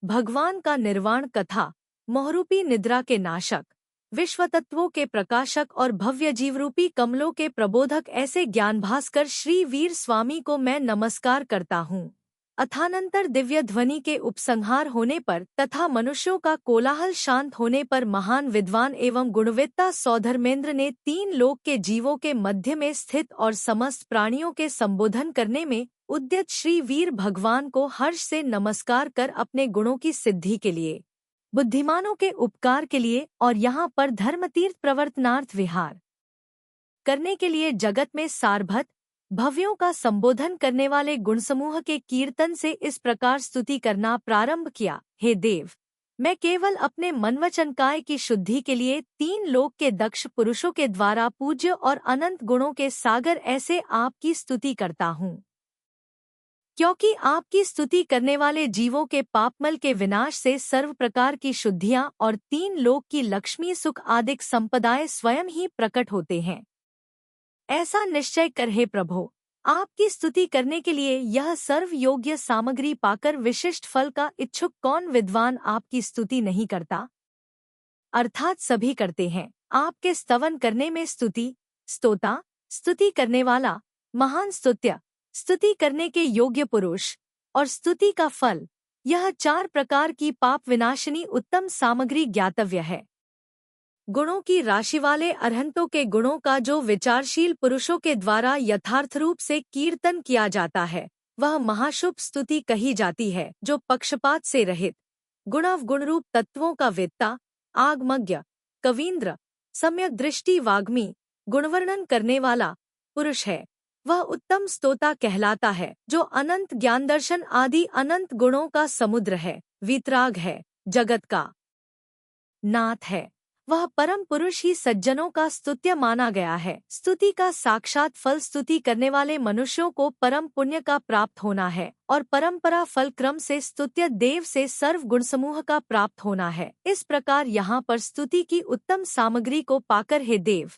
भगवान का निर्वाण कथा, मोहरूपी निद्रा के नाशक, विश्व तत्वों के प्रकाशक और भव्य जीवरूपी कमलों के प्रबोधक ऐसे ज्ञानभास्कर श्री वीर स्वामी को मैं नमस्कार करता हूँ। अथानंतर दिव्य ध्वनि के उपसंहार होने पर तथा मनुष्यों का कोलाहल शांत होने पर महान विद्वान एवं गुणवेत्ता सौधर्मेंद्र ने तीन लोक के जीवों के मध्य में स्थित और समस्त प्राणियों के संबोधन करने में उद्यत श्री वीर भगवान को हर्ष से नमस्कार कर अपने गुणों की सिद्धि के लिए, बुद्धिमानों के उपकार के लिए और यहाँ पर धर्मतीर्थ प्रवर्तनार्थ विहार करने के लिए जगत में सारभत भव्यों का संबोधन करने वाले गुणसमूह के कीर्तन से इस प्रकार स्तुति करना प्रारंभ किया। हे देव, मैं केवल अपने मनवचनकाय की शुद्धि के लिए तीन लोक के दक्ष पुरुषों के द्वारा पूज्य और अनंत गुणों के सागर ऐसे आपकी स्तुति करता हूँ, क्योंकि आपकी स्तुति करने वाले जीवों के पापमल के विनाश से सर्व प्रकार की शुद्धियाँ और तीन लोक की लक्ष्मी सुख आदिक संपदाएं स्वयं ही प्रकट होते हैं। ऐसा निश्चय कर हे प्रभो, आपकी स्तुति करने के लिए यह सर्व योग्य सामग्री पाकर विशिष्ट फल का इच्छुक कौन विद्वान आपकी स्तुति नहीं करता? अर्थात सभी करते हैं। आपके स्तवन करने में स्तुति, स्तोता, स्तुति करने वाला, महान स्तुत्य, स्तुति करने के योग्य पुरुष और स्तुति का फल, यह चार प्रकार की पाप विनाशिनी उत्तम सामग्री ज्ञातव्य है। गुणों की राशि वाले अरहंतों के गुणों का जो विचारशील पुरुषों के द्वारा यथार्थ रूप से कीर्तन किया जाता है, वह महाशुभ स्तुति कही जाती है। जो पक्षपात से रहित गुणावगुणरूप तत्वों का वेत्ता, आगमज्ञ, कवींद्र, सम्यक दृष्टि वाग्मी, गुणवर्णन करने वाला पुरुष है, वह उत्तम स्तोता कहलाता है। जो अनंत ज्ञानदर्शन आदि अनंत गुणों का समुद्र है, वीतराग है, जगत का नाथ है, वह परम पुरुष ही सज्जनों का स्तुत्य माना गया है। स्तुति का साक्षात फल स्तुति करने वाले मनुष्यों को परम पुण्य का प्राप्त होना है और परंपरा फल क्रम से स्तुत्य देव से सर्व गुण समूह का प्राप्त होना है। इस प्रकार यहाँ पर स्तुति की उत्तम सामग्री को पाकर हे देव,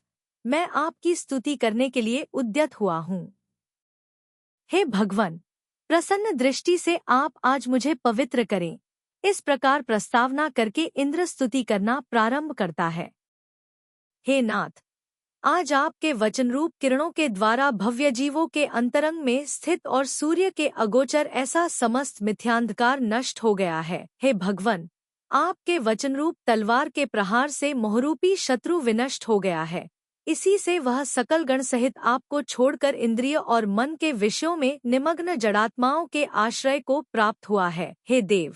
मैं आपकी स्तुति करने के लिए उद्यत हुआ हूँ। हे भगवान, प्रसन्न दृष्टि से आप आज मुझे पवित्र करें। इस प्रकार प्रस्तावना करके इंद्र स्तुति करना प्रारंभ करता है। हे नाथ, आज आपके वचनरूप किरणों के द्वारा भव्य जीवों के अंतरंग में स्थित और सूर्य के अगोचर ऐसा समस्त मिथ्यांधकार नष्ट हो गया है। हे भगवान, आपके वचनरूप तलवार के प्रहार से मोहरूपी शत्रु विनष्ट हो गया है। इसी से वह सकल गण सहित आपको छोड़कर इंद्रिय और मन के विषयों में निमग्न जड़ात्माओं के आश्रय को प्राप्त हुआ है। हे देव,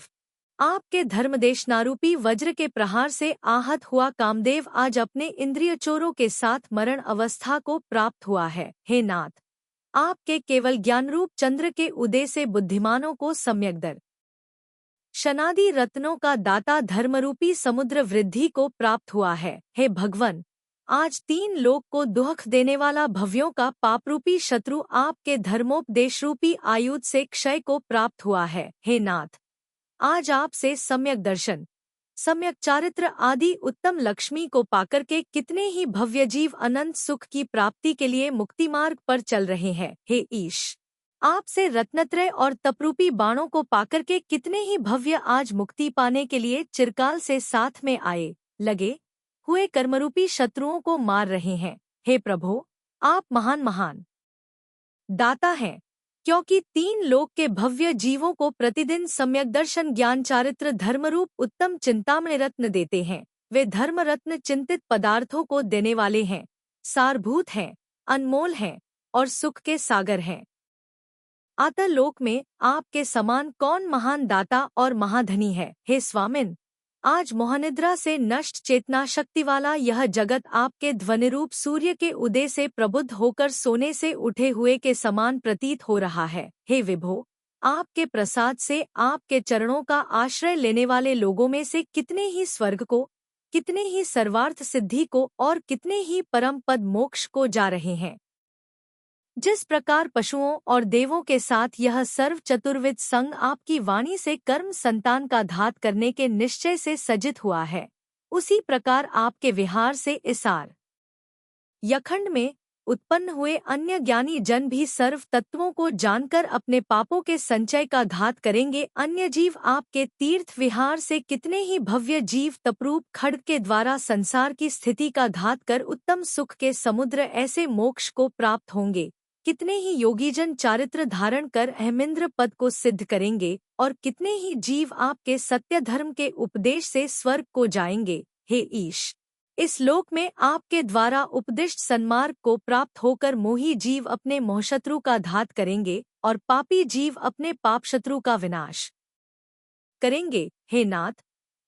आपके धर्मदेशनारूपी वज्र के प्रहार से आहत हुआ कामदेव आज अपने इंद्रिय चोरों के साथ मरण अवस्था को प्राप्त हुआ है। हे नाथ, आपके केवल ज्ञानरूप चंद्र के उदय से बुद्धिमानों को सम्यक शनादि रत्नों का दाता धर्मरूपी समुद्र वृद्धि को प्राप्त हुआ है। हे भगवान, आज तीन लोक को दुख देने वाला भव्यों का पापरूपी शत्रु आपके धर्मोपदेश रूपी आयुध से क्षय को प्राप्त हुआ है। हे नाथ, आज आपसे सम्यक दर्शन, सम्यक चारित्र आदि उत्तम लक्ष्मी को पाकर के कितने ही भव्य जीव अनंत सुख की प्राप्ति के लिए मुक्ति मार्ग पर चल रहे हैं। हे ईश, आपसे रत्नत्रय और तपरूपी बाणों को पाकर के कितने ही भव्य आज मुक्ति पाने के लिए चिरकाल से साथ में आए लगे हुए कर्मरूपी शत्रुओं को मार रहे हैं। हे प्रभो, आप महान महान दाता हैं, क्योंकि तीन लोक के भव्य जीवों को प्रतिदिन सम्यक दर्शन ज्ञान चारित्र धर्मरूप उत्तम चिंतामणि रत्न देते हैं। वे धर्म रत्न चिंतित पदार्थों को देने वाले हैं, सारभूत हैं, अनमोल हैं और सुख के सागर हैं। आतः लोक में आपके समान कौन महान दाता और महाधनी है। हे स्वामिन, आज मोहनिद्रा से नष्ट चेतना शक्ति वाला यह जगत आपके ध्वनिरूप सूर्य के उदय से प्रबुद्ध होकर सोने से उठे हुए के समान प्रतीत हो रहा है। हे विभो, आपके प्रसाद से आपके चरणों का आश्रय लेने वाले लोगों में से कितने ही स्वर्ग को, कितने ही सर्वार्थ सिद्धि को और कितने ही परम पद मोक्ष को जा रहे हैं। जिस प्रकार पशुओं और देवों के साथ यह सर्व चतुर्विद संग आपकी वाणी से कर्म संतान का घात करने के निश्चय से सजित हुआ है, उसी प्रकार आपके विहार से इसार यखंड में उत्पन्न हुए अन्य ज्ञानी जन भी सर्व तत्वों को जानकर अपने पापों के संचय का घात करेंगे। अन्य जीव आपके तीर्थ विहार से कितने ही भव्य जीव तपरूप खड्ग के द्वारा संसार की स्थिति का घात कर उत्तम सुख के समुद्र ऐसे मोक्ष को प्राप्त होंगे। कितने ही योगीजन चारित्र धारण कर अहमिंद्र पद को सिद्ध करेंगे और कितने ही जीव आपके सत्य धर्म के उपदेश से स्वर्ग को जाएंगे। हे ईश, इस लोक में आपके द्वारा उपदिष्ट सन्मार्ग को प्राप्त होकर मोही जीव अपने मोहशत्रु का घात करेंगे और पापी जीव अपने पाप शत्रु का विनाश करेंगे। हे नाथ,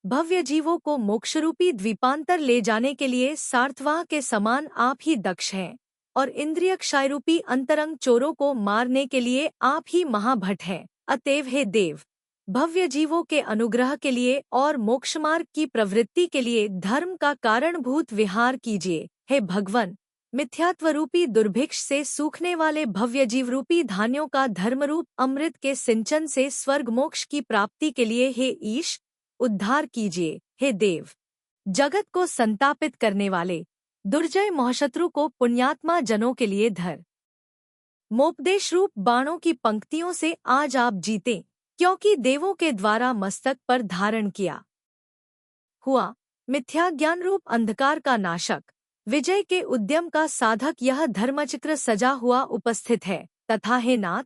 भव्य जीवों को मोक्षरूपी द्वीपांतर ले जाने के लिए सार्थवाह के समान आप ही दक्ष हैं और इंद्रिय क्षयरूपी अंतरंग चोरों को मारने के लिए आप ही महाभट हैं। अतएव हे देव, भव्य जीवों के अनुग्रह के लिए और मोक्षमार्ग की प्रवृत्ति के लिए धर्म का कारणभूत विहार कीजिए। हे भगवन, मिथ्यात्वरूपी दुर्भिक्ष से सूखने वाले भव्य जीवरूपी धान्यों का धर्मरूप अमृत के सिंचन से स्वर्ग मोक्ष की प्राप्ति के लिए हे ईश उद्धार कीजिए। हे देव, जगत को संतापित करने वाले दुर्जय मोहशत्रु को पुण्यात्मा जनों के लिए धर मोपदेश रूप बाणों की पंक्तियों से आज आप जीते, क्योंकि देवों के द्वारा मस्तक पर धारण किया हुआ मिथ्या ज्ञान रूप अंधकार का नाशक, विजय के उद्यम का साधक यह धर्मचक्र सजा हुआ उपस्थित है। तथा हे नाथ,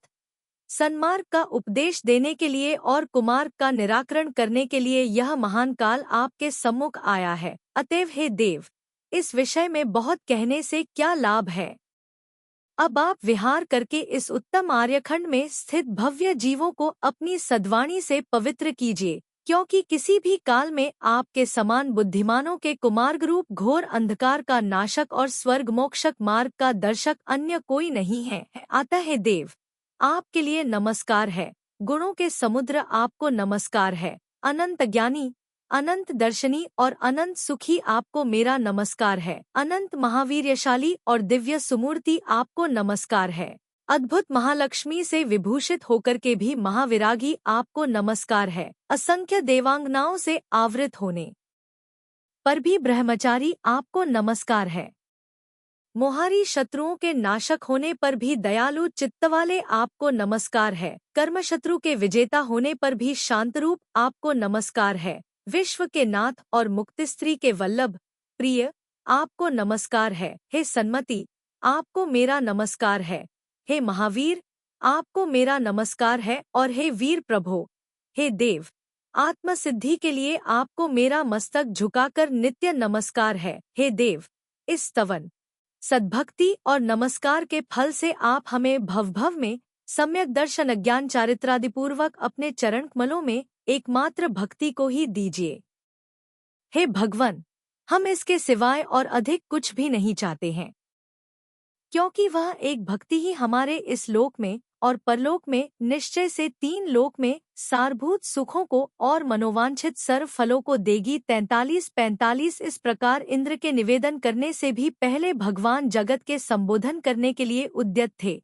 सन्मार्ग का उपदेश देने के लिए और कुमार्ग का निराकरण करने के लिए यह महान काल आपके सम्मुख आया है। अतएव हे देव, इस विषय में बहुत कहने से क्या लाभ है। अब आप विहार करके इस उत्तम आर्यखंड में स्थित भव्य जीवों को अपनी सद्वाणी से पवित्र कीजिए, क्योंकि किसी भी काल में आपके समान बुद्धिमानों के कुमार्ग रूप घोर अंधकार का नाशक और स्वर्ग मोक्षक मार्ग का दर्शक अन्य कोई नहीं है। अतः हे देव, आपके लिए नमस्कार है। गुणों के समुद्र आपको नमस्कार है। अनंत ज्ञानी, अनंत दर्शनी और अनंत सुखी आपको मेरा नमस्कार है। अनंत महावीर्यशाली और दिव्य सुमूर्ति आपको नमस्कार है। अद्भुत महालक्ष्मी से विभूषित होकर के भी महाविरागी आपको नमस्कार है। असंख्य देवांगनाओं से आवृत होने पर भी ब्रह्मचारी आपको नमस्कार है। मोहारी शत्रुओं के नाशक होने पर भी दयालु चित्तवाले आपको नमस्कार है। कर्म शत्रु के विजेता होने पर भी शांतरूप आपको नमस्कार है। विश्व के नाथ और मुक्तिस्त्री के वल्लभ प्रिय आपको नमस्कार है। हे सन्मति, आपको मेरा नमस्कार है। हे महावीर, आपको मेरा नमस्कार है। और हे वीर प्रभो, हे देव, आत्मसिद्धि के लिए आपको मेरा मस्तक झुकाकर नित्य नमस्कार है। हे देव, इस स्तवन, सद्भक्ति और नमस्कार के फल से आप हमें भव में सम्यक दर्शन ज्ञान चारित्रादिपूर्वक अपने चरण कमलों में एकमात्र भक्ति को ही दीजिए। हे भगवन, हम इसके सिवाय और अधिक कुछ भी नहीं चाहते हैं, क्योंकि वह एक भक्ति ही हमारे इस लोक में और परलोक में निश्चय से 3 लोक में सारभूत सुखों को और मनोवांछित सर्व फलों को देगी। 43-45 इस प्रकार इंद्र के निवेदन करने से भी पहले भगवान जगत के संबोधन करने के लिए उद्यत थे,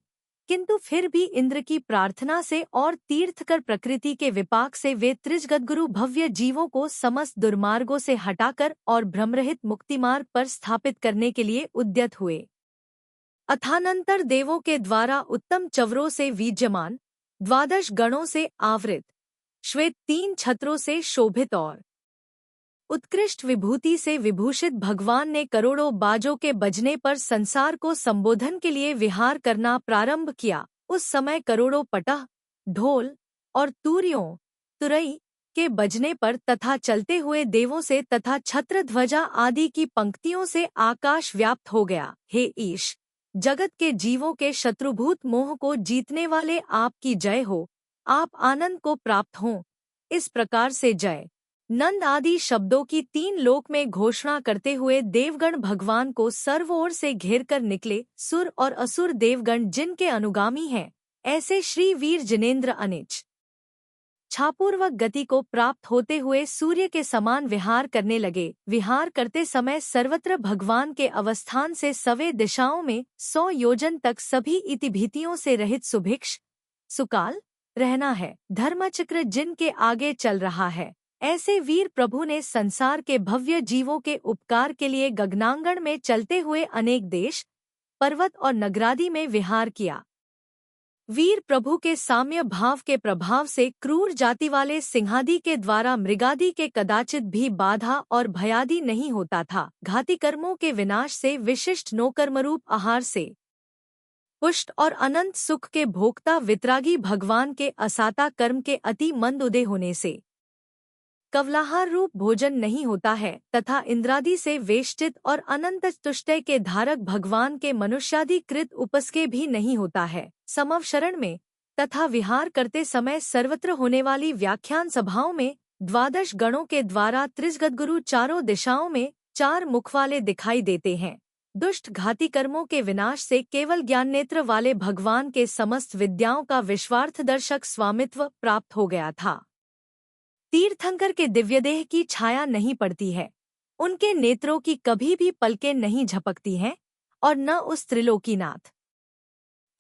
किंतु फिर भी इंद्र की प्रार्थना से और तीर्थकर प्रकृति के विपाक से वे त्रिजगतगुरु भव्य जीवों को समस्त दुर्मार्गों से हटाकर और भ्रमरहित मुक्तिमार्ग पर स्थापित करने के लिए उद्यत हुए। अथानंतर देवों के द्वारा उत्तम चवरों से विद्यमान 12 गणों से आवृत श्वेत 3 छत्रों से शोभित और उत्कृष्ट विभूति से विभूषित भगवान ने करोड़ों बाजों के बजने पर संसार को संबोधन के लिए विहार करना प्रारंभ किया। उस समय करोड़ों पटह, ढोल और तूरियों, तुरई के बजने पर तथा चलते हुए देवों से तथा छत्र ध्वजा आदि की पंक्तियों से आकाश व्याप्त हो गया। हे ईश, जगत के जीवों के शत्रुभूत मोह को जीतने वाले आपकी जय हो। आप आनंद को प्राप्त हों। इस प्रकार से जय नंद आदि शब्दों की 3 लोक में घोषणा करते हुए देवगण भगवान को सर्व ओर से घेर कर निकले। सुर और असुर देवगण जिनके अनुगामी हैं, ऐसे श्री वीर जिनेन्द्र अनिच छापूर्वक गति को प्राप्त होते हुए सूर्य के समान विहार करने लगे। विहार करते समय सर्वत्र भगवान के अवस्थान से सवे दिशाओं में 100 योजन तक सभी इतिभीतियों से रहित सुभिक्ष सुकाल रहना है। धर्मचक्र जिनके आगे चल रहा है, ऐसे वीर प्रभु ने संसार के भव्य जीवों के उपकार के लिए गगनांगण में चलते हुए अनेक देश पर्वत और नगरादि में विहार किया। वीर प्रभु के साम्य भाव के प्रभाव से क्रूर जाति वाले सिंहादि के द्वारा मृगादि के कदाचित भी बाधा और भयादि नहीं होता था। घाती कर्मों के विनाश से, विशिष्ट नोकर्मरूप आहार से, पुष्ट और अनंत सुख के भोक्ता वितरागी भगवान के असाता कर्म के अति मंद उदय होने से, कवलाहार रूप भोजन नहीं होता है तथा इंद्रादि से वेष्टित और अनंत तुष्टय के धारक भगवान के मनुष्यादि कृत उपस्के भी नहीं होता है। समवशरण में तथा विहार करते समय सर्वत्र होने वाली व्याख्यान सभाओं में 12 गणों के द्वारा त्रिजगतगुरु चारों दिशाओं में 4 मुख वाले दिखाई देते हैं। दुष्ट घाती कर्मों के विनाश से केवल ज्ञान नेत्र वाले भगवान के समस्त विद्याओं का विश्वार्थदर्शक स्वामित्व प्राप्त हो गया था। तीर्थंकर के दिव्यदेह की छाया नहीं पड़ती है, उनके नेत्रों की कभी भी पलकें नहीं झपकती हैं और न उस त्रिलोकीनाथ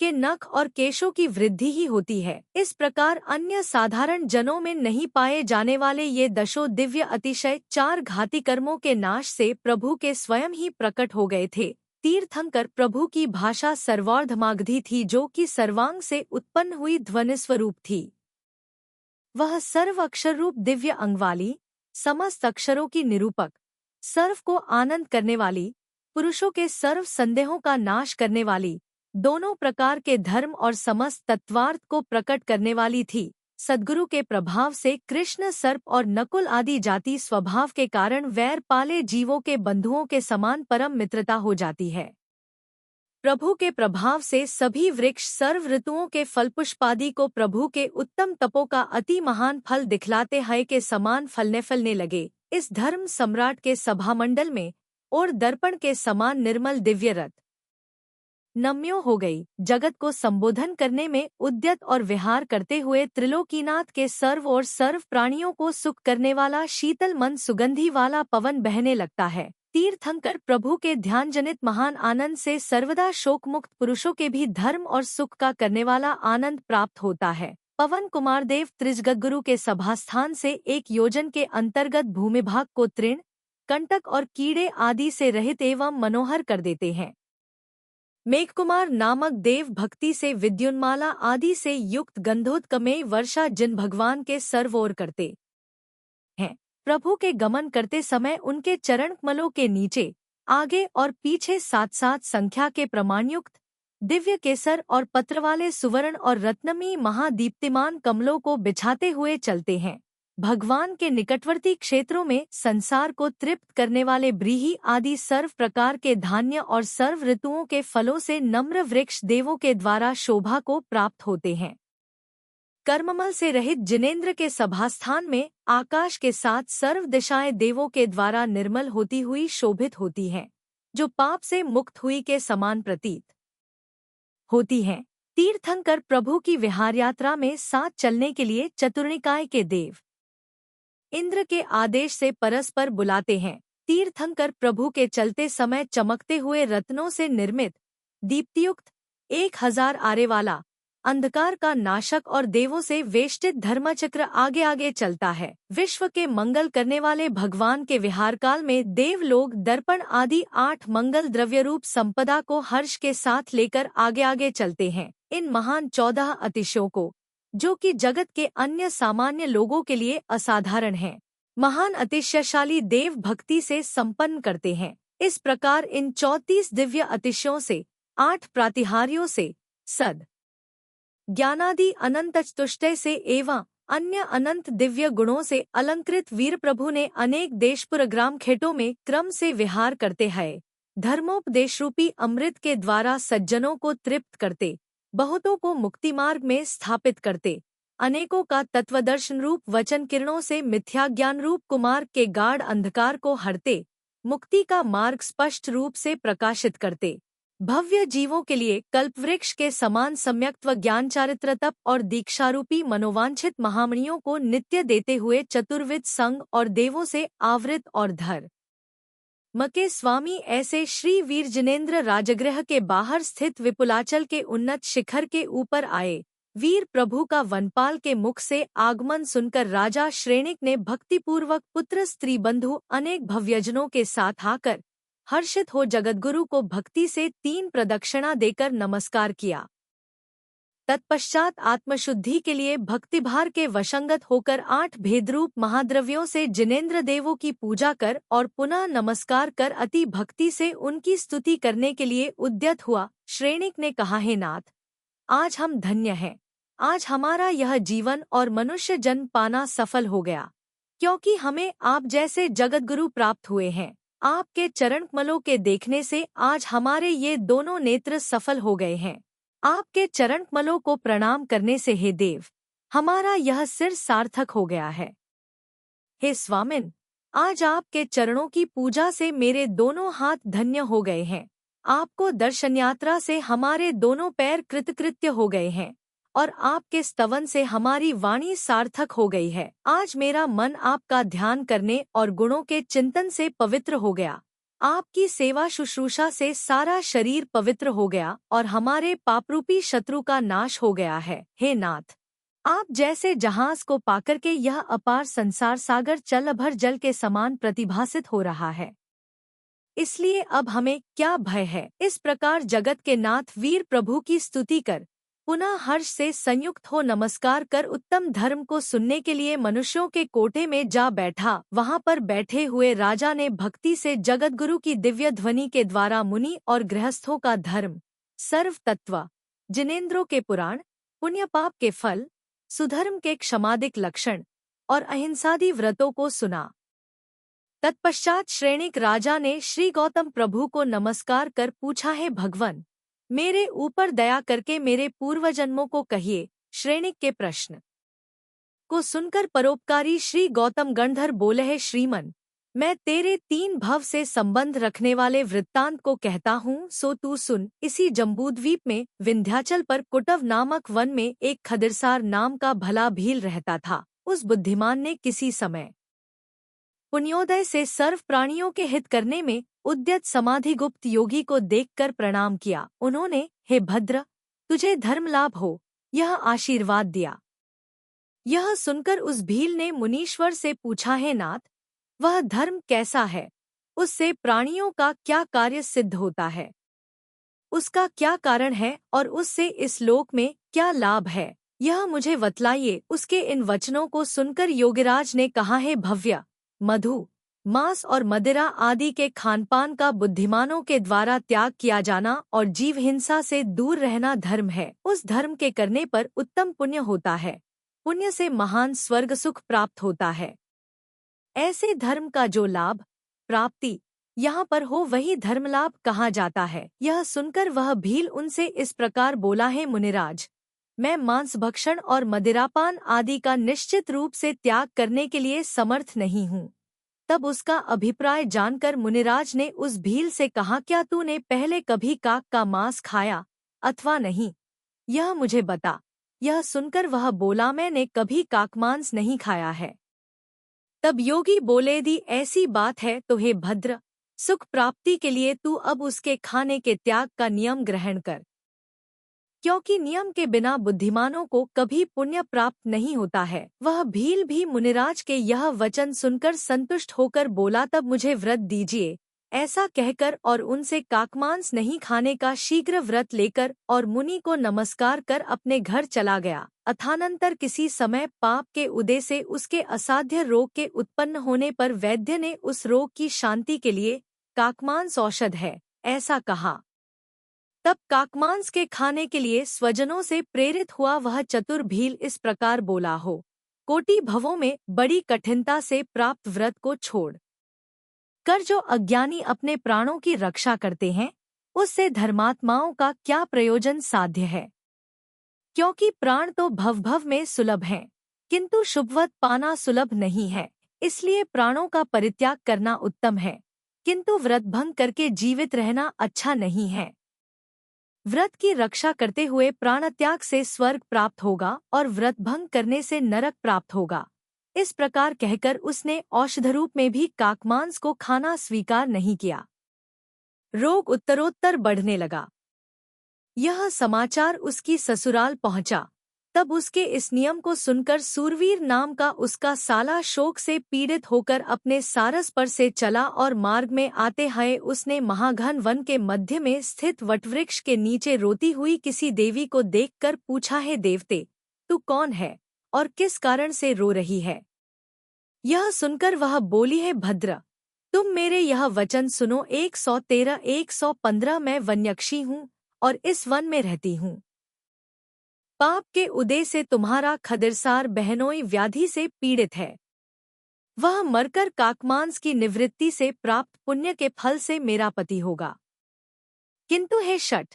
के नख और केशों की वृद्धि ही होती है। इस प्रकार अन्य साधारण जनों में नहीं पाए जाने वाले ये दशों दिव्य अतिशय 4 घाती कर्मों के नाश से प्रभु के स्वयं ही प्रकट हो गए थे। तीर्थंकर प्रभु की भाषा सर्वार्धमागधी थी, जो कि सर्वांग से उत्पन्न हुई ध्वनिस्वरूप थी। वह सर्व अक्षर रूप दिव्य अंग वाली, समस्त अक्षरों की निरूपक, सर्व को आनंद करने वाली, पुरुषों के सर्व संदेहों का नाश करने वाली, दोनों प्रकार के धर्म और समस्त तत्वार्थ को प्रकट करने वाली थी। सद्गुरु के प्रभाव से कृष्ण, सर्प और नकुल आदि जाति स्वभाव के कारण वैर पाले जीवों के बंधुओं के समान परम मित्रता हो जाती है। प्रभु के प्रभाव से सभी वृक्ष सर्व ऋतुओं के फलपुष्पादि को प्रभु के उत्तम तपों का अति महान फल दिखलाते हैं के समान फलने लगे। इस धर्म सम्राट के सभामंडल में और दर्पण के समान निर्मल दिव्य रथ नम्यो हो गई। जगत को संबोधन करने में उद्यत और विहार करते हुए त्रिलोकीनाथ के सर्व और सर्व प्राणियों को सुख करने वाला शीतल मन सुगंधी वाला पवन बहने लगता है। तीर्थंकर प्रभु के ध्यान जनित महान आनंद से सर्वदा शोक मुक्त पुरुषों के भी धर्म और सुख का करने वाला आनंद प्राप्त होता है। पवन कुमार देव त्रिजगतगुरु के सभास्थान से 1 योजन के अंतर्गत भूमिभाग को तृण, कंटक और कीड़े आदि से रहित एवं मनोहर कर देते हैं। मेघकुमार नामक देव भक्ति से विद्युन्माला आदि से युक्त गंधोत्कमेय वर्षा जिन भगवान के सर्व ओर करते हैं। प्रभु के गमन करते समय उनके चरण कमलों के नीचे, आगे और पीछे 7-7 संख्या के प्रमाणयुक्त दिव्य केसर और पत्र वाले सुवर्ण और रत्नमयी महादीप्तिमान कमलों को बिछाते हुए चलते हैं। भगवान के निकटवर्ती क्षेत्रों में संसार को तृप्त करने वाले ब्रीही आदि सर्व प्रकार के धान्य और सर्व ऋतुओं के फलों से नम्र वृक्ष देवों के द्वारा शोभा को प्राप्त होते हैं। कर्ममल से रहित जिनेन्द्र के सभास्थान में आकाश के साथ सर्व दिशाएं देवों के द्वारा निर्मल होती हुई शोभित होती हैं, जो पाप से मुक्त हुई के समान प्रतीत होती हैं। तीर्थंकर प्रभु की विहार यात्रा में साथ चलने के लिए चतुर्निकाय के देव इंद्र के आदेश से परस्पर बुलाते हैं। तीर्थंकर प्रभु के चलते समय चमकते हुए रत्नों से निर्मित दीप्तियुक्त 1000 आरे वाला अंधकार का नाशक और देवों से वेष्टित धर्मचक्र आगे आगे चलता है। विश्व के मंगल करने वाले भगवान के विहार काल में देव लोग दर्पण आदि 8 मंगल द्रव्य रूप संपदा को हर्ष के साथ लेकर आगे आगे चलते हैं। इन महान 14 अतिशयों को, जो कि जगत के अन्य सामान्य लोगों के लिए असाधारण है, महान अतिशयशाली देव भक्ति से संपन्न करते हैं। इस प्रकार इन 34 दिव्य अतिशयों से, 8 प्रातिहार्यों से, सद ज्ञानादि अनंत चतुष्टय से एवं अन्य अनंत दिव्य गुणों से अलंकृत वीर प्रभु ने अनेक देशपुरग्राम खेटों में क्रम से विहार करते हैं। धर्मोपदेश रूपी अमृत के द्वारा सज्जनों को तृप्त करते, बहुतों को मुक्ति मार्ग में स्थापित करते, अनेकों का तत्वदर्शन रूप वचन किरणों से मिथ्या ज्ञान रूप कुमार्ग के गाढ़ अंधकार को हरते, मुक्ति का मार्ग स्पष्ट रूप से प्रकाशित करते, भव्य जीवों के लिए कल्पवृक्ष के समान सम्यक्त्व ज्ञान चारित्र तप और दीक्षारूपी मनोवांछित महामणियों को नित्य देते हुए चतुर्विध संग और देवों से आवृत और धर मके स्वामी ऐसे श्री वीर जिनेन्द्र राजगृह के बाहर स्थित विपुलाचल के उन्नत शिखर के ऊपर आए। वीर प्रभु का वनपाल के मुख से आगमन सुनकर राजा श्रेणिक ने भक्तिपूर्वक पुत्र स्त्री बंधु अनेक भव्यजनों के साथ आकर हर्षित हो जगद्गुरु को भक्ति से 3 प्रदक्षिणा देकर नमस्कार किया। तत्पश्चात आत्मशुद्धि के लिए भक्तिभार के वशंगत होकर 8 भेदरूप महाद्रव्यों से जिनेंद्र देवों की पूजा कर और पुनः नमस्कार कर अति भक्ति से उनकी स्तुति करने के लिए उद्यत हुआ। श्रेणिक ने कहा, हे नाथ, आज हम धन्य हैं। आज हमारा यह जीवन और मनुष्य जन्म पाना सफल हो गया, क्योंकि हमें आप जैसे जगतगुरु प्राप्त हुए हैं। आपके चरण कमलों के देखने से आज हमारे ये दोनों नेत्र सफल हो गए हैं। आपके चरण कमलों को प्रणाम करने से हे देव, हमारा यह सिर सार्थक हो गया है। हे स्वामिन, आज आपके चरणों की पूजा से मेरे दोनों हाथ धन्य हो गए हैं। आपको दर्शन यात्रा से हमारे दोनों पैर कृतकृत्य हो गए हैं और आपके स्तवन से हमारी वाणी सार्थक हो गई है। आज मेरा मन आपका ध्यान करने और गुणों के चिंतन से पवित्र हो गया। आपकी सेवा शुश्रूषा से सारा शरीर पवित्र हो गया और हमारे पापरूपी शत्रु का नाश हो गया है। हे नाथ, आप जैसे जहाज को पाकर के यह अपार संसार सागर चल भर जल के समान प्रतिभासित हो रहा है, इसलिए अब हमें क्या भय है। इस प्रकार जगत के नाथ वीर प्रभु की स्तुति कर पुनः हर्ष से संयुक्त हो नमस्कार कर उत्तम धर्म को सुनने के लिए मनुष्यों के कोठे में जा बैठा। वहां पर बैठे हुए राजा ने भक्ति से जगतगुरु की दिव्य ध्वनि के द्वारा मुनि और गृहस्थों का धर्म, सर्व तत्व, जिनेंद्रों के पुराण, पुण्य पाप के फल, सुधर्म के क्षमादिक लक्षण और अहिंसादि व्रतों को सुना। तत्पश्चात श्रेणिक राजा ने श्री गौतम प्रभु को नमस्कार कर पूछा, है भगवन, मेरे ऊपर दया करके मेरे पूर्वजन्मों को कहिए। श्रेणिक के प्रश्न को सुनकर परोपकारी श्री गौतम गणधर बोले, है श्रीमन, मैं तेरे 3 भव से संबंध रखने वाले वृत्तांत को कहता हूँ, सो तू सुन। इसी जम्बूद्वीप में विंध्याचल पर कुटव नामक वन में एक खदिरसार नाम का भला भील रहता था। उस बुद्धिमान ने किसी समय पुण्योदय से सर्व प्राणियों के हित करने में उद्यत समाधिगुप्त योगी को देखकर प्रणाम किया। उन्होंने, हे भद्र, तुझे धर्म लाभ हो, यह आशीर्वाद दिया। यह सुनकर उस भील ने मुनीश्वर से पूछा, है नाथ, वह धर्म कैसा है? उससे प्राणियों का क्या कार्य सिद्ध होता है? उसका क्या कारण है और उससे इस लोक में क्या लाभ है? यह मुझे बतलाइए। उसके इन वचनों को सुनकर योगीराज ने कहा, है भव्य, मधु, मांस और मदिरा आदि के खानपान का बुद्धिमानों के द्वारा त्याग किया जाना और जीव हिंसा से दूर रहना धर्म है। उस धर्म के करने पर उत्तम पुण्य होता है। पुण्य से महान स्वर्ग सुख प्राप्त होता है। ऐसे धर्म का जो लाभ प्राप्ति यहाँ पर हो, वही धर्म लाभ कहा जाता है। यह सुनकर वह भील उनसे इस प्रकार बोला, है मुनिराज, मैं मांस भक्षण और मदिरापान आदि का निश्चित रूप से त्याग करने के लिए समर्थ नहीं हूँ। तब उसका अभिप्राय जानकर मुनिराज ने उस भील से कहा, क्या तूने पहले कभी काक का मांस खाया अथवा नहीं, यह मुझे बता। यह सुनकर वह बोला, मैंने कभी काकमांस नहीं खाया है। तब योगी बोले, दी ऐसी बात है तो हे भद्र, सुख प्राप्ति के लिए तू अब उसके खाने के त्याग का नियम ग्रहण कर, क्योंकि नियम के बिना बुद्धिमानों को कभी पुण्य प्राप्त नहीं होता है। वह भील भी मुनिराज के यह वचन सुनकर संतुष्ट होकर बोला, तब मुझे व्रत दीजिए। ऐसा कहकर और उनसे काकमांस नहीं खाने का शीघ्र व्रत लेकर और मुनि को नमस्कार कर अपने घर चला गया। अथानंतर किसी समय पाप के उदय से उसके असाध्य रोग के उत्पन्न होने पर वैद्य ने उस रोग की शांति के लिए काकमांस औषध है, ऐसा कहा। तब काकमांस के खाने के लिए स्वजनों से प्रेरित हुआ वह चतुर भील इस प्रकार बोला, हो कोटि भवों में बड़ी कठिनता से प्राप्त व्रत को छोड़ कर जो अज्ञानी अपने प्राणों की रक्षा करते हैं, उससे धर्मात्माओं का क्या प्रयोजन साध्य है? क्योंकि प्राण तो भव भव में सुलभ हैं, किंतु शुभवत पाना सुलभ नहीं है। इसलिए प्राणों का परित्याग करना उत्तम है, किंतु व्रत भंग करके जीवित रहना अच्छा नहीं है। व्रत की रक्षा करते हुए प्राणत्याग से स्वर्ग प्राप्त होगा और व्रत भंग करने से नरक प्राप्त होगा। इस प्रकार कहकर उसने औषधरूप में भी काकमांस को खाना स्वीकार नहीं किया। रोग उत्तरोत्तर बढ़ने लगा। यह समाचार उसकी ससुराल पहुंचा। तब उसके इस नियम को सुनकर सूरवीर नाम का उसका साला शोक से पीड़ित होकर अपने सारस पर से चला और मार्ग में आते हुए उसने महाघन वन के मध्य में स्थित वटवृक्ष के नीचे रोती हुई किसी देवी को देखकर पूछा, हे देवते, तू कौन है और किस कारण से रो रही है? यह सुनकर वह बोली, है भद्र, तुम मेरे यह वचन सुनो। 113-115 मैं वन्यक्षी हूँ और इस वन में रहती हूँ। पाप के उदय से तुम्हारा खदिरसार बहनोई व्याधि से पीड़ित है। वह मरकर काकमांस की निवृत्ति से प्राप्त पुण्य के फल से मेरा पति होगा। किंतु हे शठ,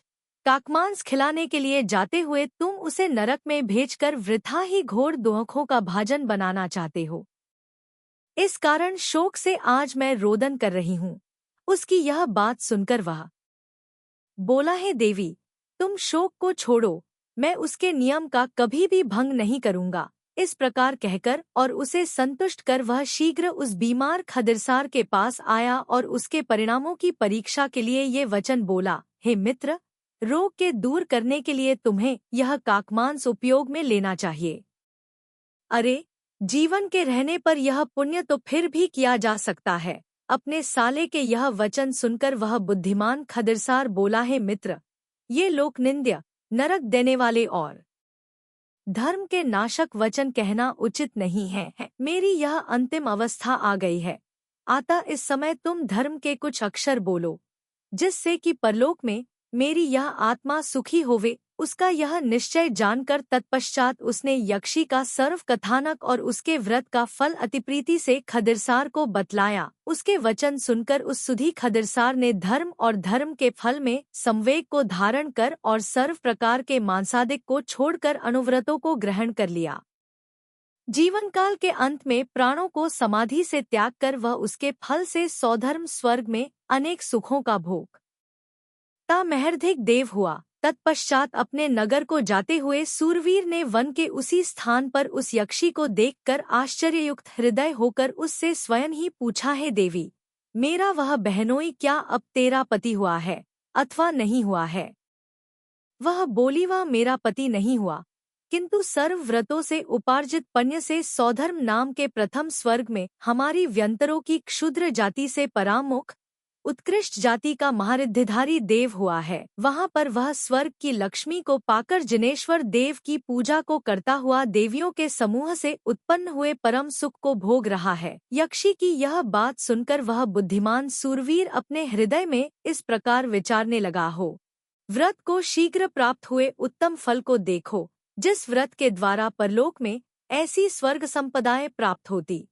काकमांस खिलाने के लिए जाते हुए तुम उसे नरक में भेजकर वृथा ही घोर दुखों का भाजन बनाना चाहते हो। इस कारण शोक से आज मैं रोदन कर रही हूँ। उसकी यह बात सुनकर वह बोला, है देवी, तुम शोक को छोड़ो, मैं उसके नियम का कभी भी भंग नहीं करूँगा। इस प्रकार कहकर और उसे संतुष्ट कर वह शीघ्र उस बीमार खदिरसार के पास आया और उसके परिणामों की परीक्षा के लिए ये वचन बोला, हे मित्र, रोग के दूर करने के लिए तुम्हें यह काकमांस उपयोग में लेना चाहिए। अरे, जीवन के रहने पर यह पुण्य तो फिर भी किया जा सकता है। अपने साले के यह वचन सुनकर वह बुद्धिमान खदिरसार बोला, है मित्र, ये लोकनिंद्य, नरक देने वाले और धर्म के नाशक वचन कहना उचित नहीं है। मेरी यह अंतिम अवस्था आ गई है। अतः इस समय तुम धर्म के कुछ अक्षर बोलो, जिससे कि परलोक में मेरी यह आत्मा सुखी होवे। उसका यह निश्चय जानकर तत्पश्चात उसने यक्षी का सर्व कथानक और उसके व्रत का फल अतिप्रीति से खदिरसार को बतलाया। उसके वचन सुनकर उस सुधी खदिरसार ने धर्म और धर्म के फल में संवेग को धारण कर और सर्व प्रकार के मांसादिक को छोड़कर अनुव्रतों को ग्रहण कर लिया। जीवन काल के अंत में प्राणों को समाधि से त्याग कर वह उसके फल से सौधर्म स्वर्ग में अनेक सुखों का भोग ता महर्धिक देव हुआ। तत्पश्चात अपने नगर को जाते हुए सूरवीर ने वन के उसी स्थान पर उस यक्षी को देखकर आश्चर्ययुक्त हृदय होकर उससे स्वयं ही पूछा, है देवी, मेरा वह बहनोई क्या अब तेरा पति हुआ है अथवा नहीं हुआ है? वह बोली, वह मेरा पति नहीं हुआ, किंतु सर्व व्रतों से उपार्जित पुण्य से सौधर्म नाम के प्रथम स्वर्ग में हमारी व्यंतरों की क्षुद्र जाति से परामुख उत्कृष्ट जाति का महारिद्धिधारी देव हुआ है। वहाँ पर वह स्वर्ग की लक्ष्मी को पाकर जिनेश्वर देव की पूजा को करता हुआ देवियों के समूह से उत्पन्न हुए परम सुख को भोग रहा है। यक्षी की यह बात सुनकर वह बुद्धिमान सूरवीर अपने हृदय में इस प्रकार विचारने लगा, हो व्रत को शीघ्र प्राप्त हुए उत्तम फल को देखो, जिस व्रत के द्वारा परलोक में ऐसी स्वर्ग संपदाएं प्राप्त होती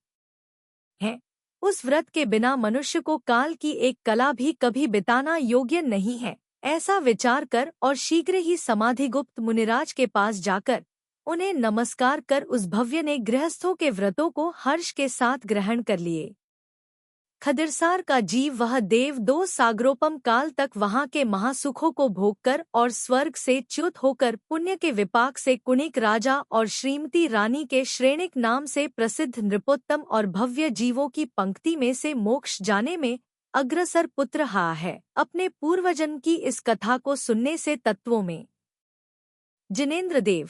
है। उस व्रत के बिना मनुष्य को काल की एक कला भी कभी बिताना योग्य नहीं है। ऐसा विचार कर और शीघ्र ही समाधिगुप्त मुनिराज के पास जाकर उन्हें नमस्कार कर उस भव्य ने गृहस्थों के व्रतों को हर्ष के साथ ग्रहण कर लिए। खदिरसार का जीव वह देव 2 सागरोपम काल तक वहाँ के महासुखों को भोगकर और स्वर्ग से च्युत होकर पुण्य के विपाक से कुणिक राजा और श्रीमती रानी के श्रेणिक नाम से प्रसिद्ध नृपोत्तम और भव्य जीवों की पंक्ति में से मोक्ष जाने में अग्रसर पुत्र हा है। अपने पूर्वजन्म की इस कथा को सुनने से तत्वों में जिनेन्द्र देव,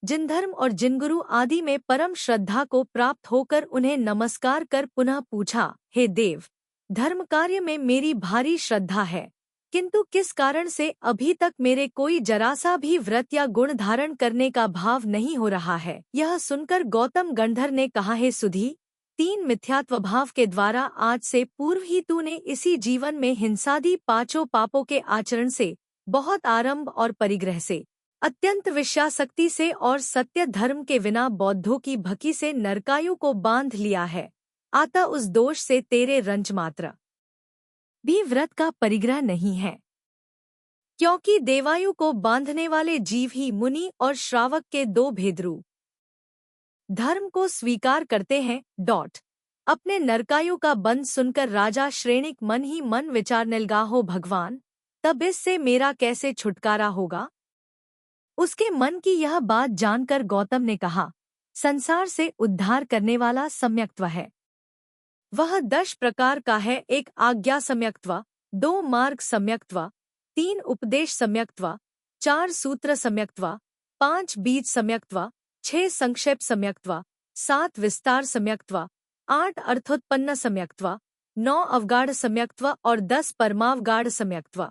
जिन धर्म और जिन गुरु आदि में परम श्रद्धा को प्राप्त होकर उन्हें नमस्कार कर पुनः पूछा, हे देव, धर्म कार्य में मेरी भारी श्रद्धा है, किंतु किस कारण से अभी तक मेरे कोई जरासा भी व्रत या गुण धारण करने का भाव नहीं हो रहा है? यह सुनकर गौतम गंधर ने कहा, हे सुधी, 3 मिथ्यात्व भाव के द्वारा आज से पूर्व ही तूने इसी जीवन में हिंसादि 5 पापों के आचरण से, बहुत आरंभ और परिग्रह से, अत्यंत विषयासक्ति से और सत्य धर्म के बिना बौद्धों की भकी से नरकायु को बांध लिया है। अतः उस दोष से तेरे रंज मात्र भी व्रत का परिग्रह नहीं है, क्योंकि देवायु को बांधने वाले जीव ही मुनि और श्रावक के 2 भेदरू धर्म को स्वीकार करते हैं। अपने नरकायु का बंध सुनकर राजा श्रेणिक मन ही मन विचारने लगा, हो भगवान, तब इससे मेरा कैसे छुटकारा होगा? उसके मन की यह बात जानकर गौतम ने कहा, संसार से उद्धार करने वाला सम्यक्त्व है। वह 10 प्रकार का है। 1 आज्ञा सम्यक्त्व, 2 मार्ग सम्यक्त्व, 3 उपदेश सम्यक्त्व, 4 सूत्र सम्यक्त्व, 5 बीज सम्यक्त्व, 6 संक्षेप सम्यक्त्व, 7 विस्तार सम्यक्त्व, 8 अर्थोत्पन्न सम्यक्त्व, 9 अवगाढ़ सम्यक्त्व और 10 परमावगाढ़ सम्यक्त्व।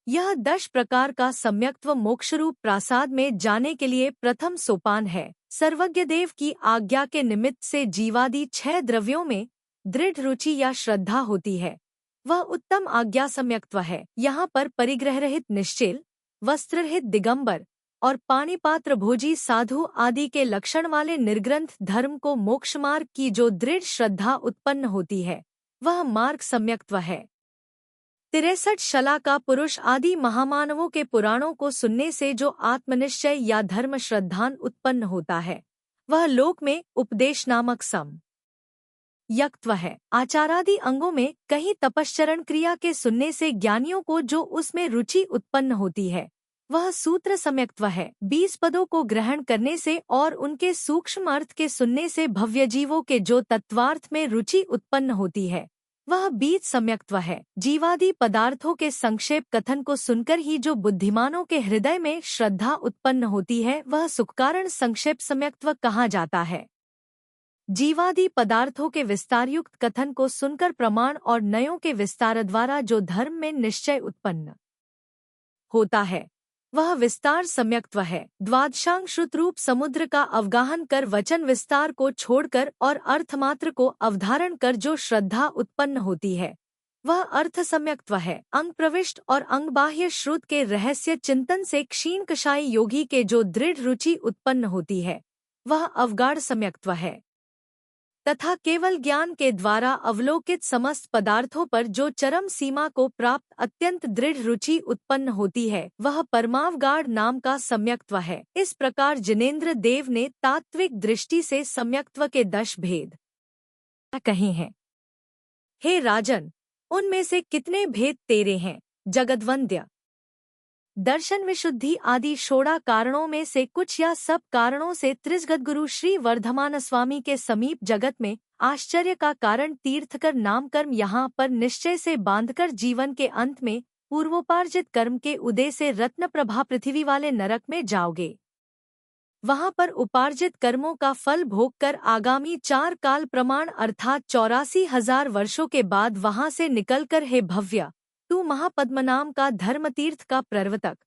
यह 10 प्रकार का सम्यक्त्व मोक्षरूप प्रासाद में जाने के लिए प्रथम सोपान है। सर्वज्ञ देव की आज्ञा के निमित्त से जीवादि 6 द्रव्यों में दृढ़ रुचि या श्रद्धा होती है, वह उत्तम आज्ञा सम्यक्त्व है। यहाँ पर परिग्रह रहित निश्चल, वस्त्ररहित दिगंबर और पाणिपात्र भोजी साधु आदि के लक्षण वाले निर्ग्रंथ धर्म को मोक्षमार्ग की जो दृढ़ श्रद्धा उत्पन्न होती है, वह मार्ग सम्यक्त्व है। 63 शला का पुरुष आदि महामानवों के पुराणों को सुनने से जो आत्मनिश्चय या धर्म श्रद्धान उत्पन्न होता है, वह लोक में उपदेश नामक यक्त्व है। आचारादि अंगों में कहीं तपश्चरण क्रिया के सुनने से ज्ञानियों को जो उसमें रुचि उत्पन्न होती है, वह सूत्र सम्यक्त्व है। 20 पदों को ग्रहण करने से और उनके सूक्ष्म अर्थ के सुनने से भव्यजीवों के जो तत्वार्थ में रुचि उत्पन्न होती है, वह बीज सम्यक्त्व है। जीवादि पदार्थों के संक्षेप कथन को सुनकर ही जो बुद्धिमानों के हृदय में श्रद्धा उत्पन्न होती है, वह सुखकारण संक्षेप सम्यक्त्व कहा जाता है। जीवादि पदार्थों के विस्तारयुक्त कथन को सुनकर प्रमाण और नयों के विस्तार द्वारा जो धर्म में निश्चय उत्पन्न होता है, वह विस्तार सम्यक्त्व है। द्वादशांग श्रुत रूप समुद्र का अवगाहन कर वचन विस्तार को छोड़कर और अर्थमात्र को अवधारण कर जो श्रद्धा उत्पन्न होती है, वह अर्थ सम्यक्त्व है। अंग प्रविष्ट और अंग बाह्य श्रुत के रहस्य चिंतन से क्षीण कषायी योगी के जो दृढ़ रुचि उत्पन्न होती है, वह अवगाढ़ सम्यक्त्व है। तथा केवल ज्ञान के द्वारा अवलोकित समस्त पदार्थों पर जो चरम सीमा को प्राप्त अत्यंत दृढ़ रुचि उत्पन्न होती है, वह परमावगाढ़ नाम का सम्यक्त्व है। इस प्रकार जिनेंद्र देव ने तात्विक दृष्टि से सम्यक्त्व के 10 भेद कहे हैं। हे राजन, उनमें से कितने भेद तेरे हैं? जगद्वंद्य। दर्शन विशुद्धि आदि 16 कारणों में से कुछ या सब कारणों से त्रिजगद्गुरु श्री वर्धमान स्वामी के समीप जगत में आश्चर्य का कारण तीर्थकर नाम कर्म यहाँ पर निश्चय से बांधकर जीवन के अंत में पूर्वोपार्जित कर्म के उदय से रत्न प्रभा पृथ्वी वाले नरक में जाओगे। वहाँ पर उपार्जित कर्मों का फल भोग कर आगामी 4 काल प्रमाण अर्थात 84,000 वर्षों के बाद वहाँ से निकलकर हे भव्य, तू महापद्मनाम का धर्मतीर्थ का प्रवर्तक,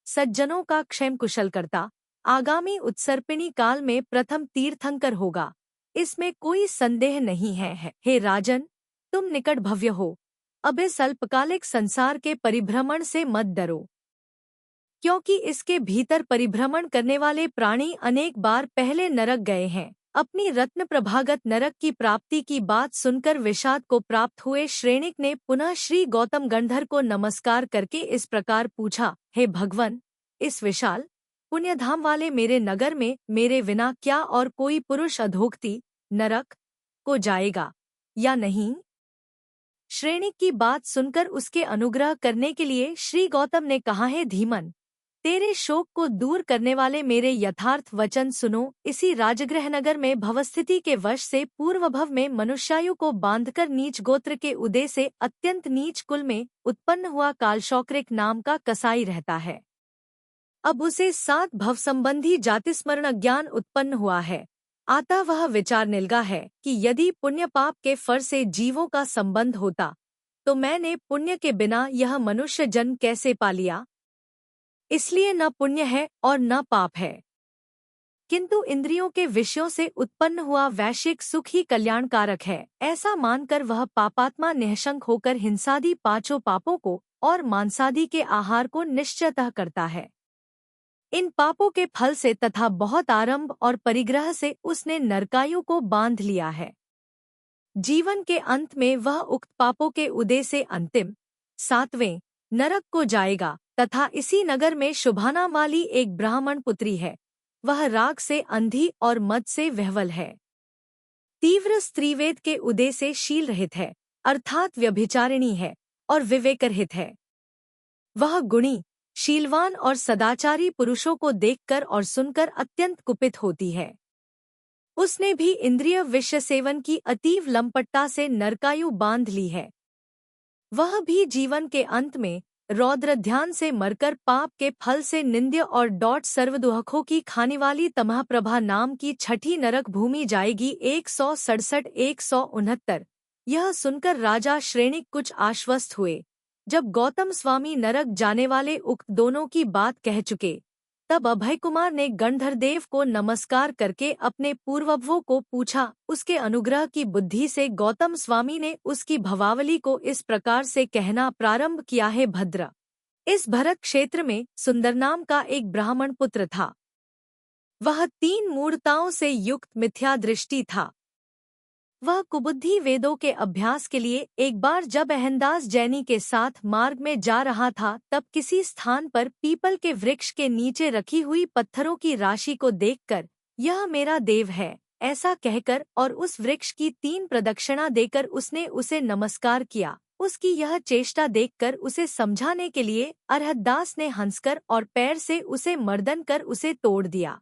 सज्जनों का क्षेम कुशल करता, आगामी उत्सर्पिणी काल में प्रथम तीर्थंकर होगा, इसमें कोई संदेह नहीं है। हे राजन, तुम निकट भव्य हो, अब इस अल्पकालिक संसार के परिभ्रमण से मत डरो, क्योंकि इसके भीतर परिभ्रमण करने वाले प्राणी अनेक बार पहले नरक गए हैं। अपनी रत्न प्रभागत नरक की प्राप्ति की बात सुनकर विषाद को प्राप्त हुए श्रेणिक ने पुनः श्री गौतम गंधर को नमस्कार करके इस प्रकार पूछा, हे भगवन, इस विशाल पुण्यधाम वाले मेरे नगर में मेरे विना क्या और कोई पुरुष अधोगति नरक को जाएगा या नहीं? श्रेणिक की बात सुनकर उसके अनुग्रह करने के लिए श्री गौतम ने कहा, हे धीमन, तेरे शोक को दूर करने वाले मेरे यथार्थ वचन सुनो। इसी राजगृह नगर में भवस्थिति के वश से पूर्वभव में मनुष्यायु को बांधकर नीच गोत्र के उदय से अत्यंत नीच कुल में उत्पन्न हुआ कालशौक्रिक नाम का कसाई रहता है। अब उसे 7 भव संबंधी जातिस्मरण ज्ञान उत्पन्न हुआ है। अतः वह विचार निलगा है कि यदि पुण्य पाप के फर से जीवों का संबंध होता तो मैंने पुण्य के बिना यह मनुष्य जन्म कैसे पा लिया। इसलिए न पुण्य है और न पाप है, किंतु इंद्रियों के विषयों से उत्पन्न हुआ वैश्विक सुख ही कल्याणकारक है। ऐसा मानकर वह पापात्मा निःशंक होकर हिंसादि 5 पापों को और मांसादि के आहार को निश्चयतः करता है। इन पापों के फल से तथा बहुत आरंभ और परिग्रह से उसने नरकायु को बांध लिया है। जीवन के अंत में वह उक्त पापों के उदय से अंतिम 7वें नरक को जाएगा। तथा इसी नगर में शुभाना वाली एक ब्राह्मण पुत्री है। वह राग से अंधी और मद से वहवल है। तीव्र स्त्रीवेद के उदय से शील रहित है, अर्थात व्यभिचारिणी है और विवेकरहित है। वह गुणी, शीलवान और सदाचारी पुरुषों को देखकर और सुनकर अत्यंत कुपित होती है। उसने भी इंद्रिय विषय सेवन की अतीव लंपटता से नरकायु बांध ली है। वह भी जीवन के अंत में रौद्र ध्यान से मरकर पाप के फल से निंद्य और डॉट सर्वदुहकों की खाने वाली तमह प्रभा नाम की छठी नरक भूमि जाएगी। 167 169। यह सुनकर राजा श्रेणिक कुछ आश्वस्त हुए। जब गौतम स्वामी नरक जाने वाले उक्त दोनों की बात कह चुके, तब अभय कुमार ने गंधर्देव को नमस्कार करके अपने पूर्ववों को पूछा। उसके अनुग्रह की बुद्धि से गौतम स्वामी ने उसकी भवावली को इस प्रकार से कहना प्रारंभ किया है। भद्र, इस भरत क्षेत्र में सुंदर नाम का एक ब्राह्मण पुत्र था। वह 3 मूढ़ताओं से युक्त मिथ्या दृष्टि था। वह कुबुद्धि वेदों के अभ्यास के लिए एक बार जब अहनदास जैनी के साथ मार्ग में जा रहा था, तब किसी स्थान पर पीपल के वृक्ष के नीचे रखी हुई पत्थरों की राशि को देखकर, यह मेरा देव है, ऐसा कहकर और उस वृक्ष की 3 प्रदक्षिणा देकर उसने उसे नमस्कार किया। उसकी यह चेष्टा देखकर उसे समझाने के लिए अरहतदास ने हंसकर और पैर से उसे मर्दन कर उसे तोड़ दिया।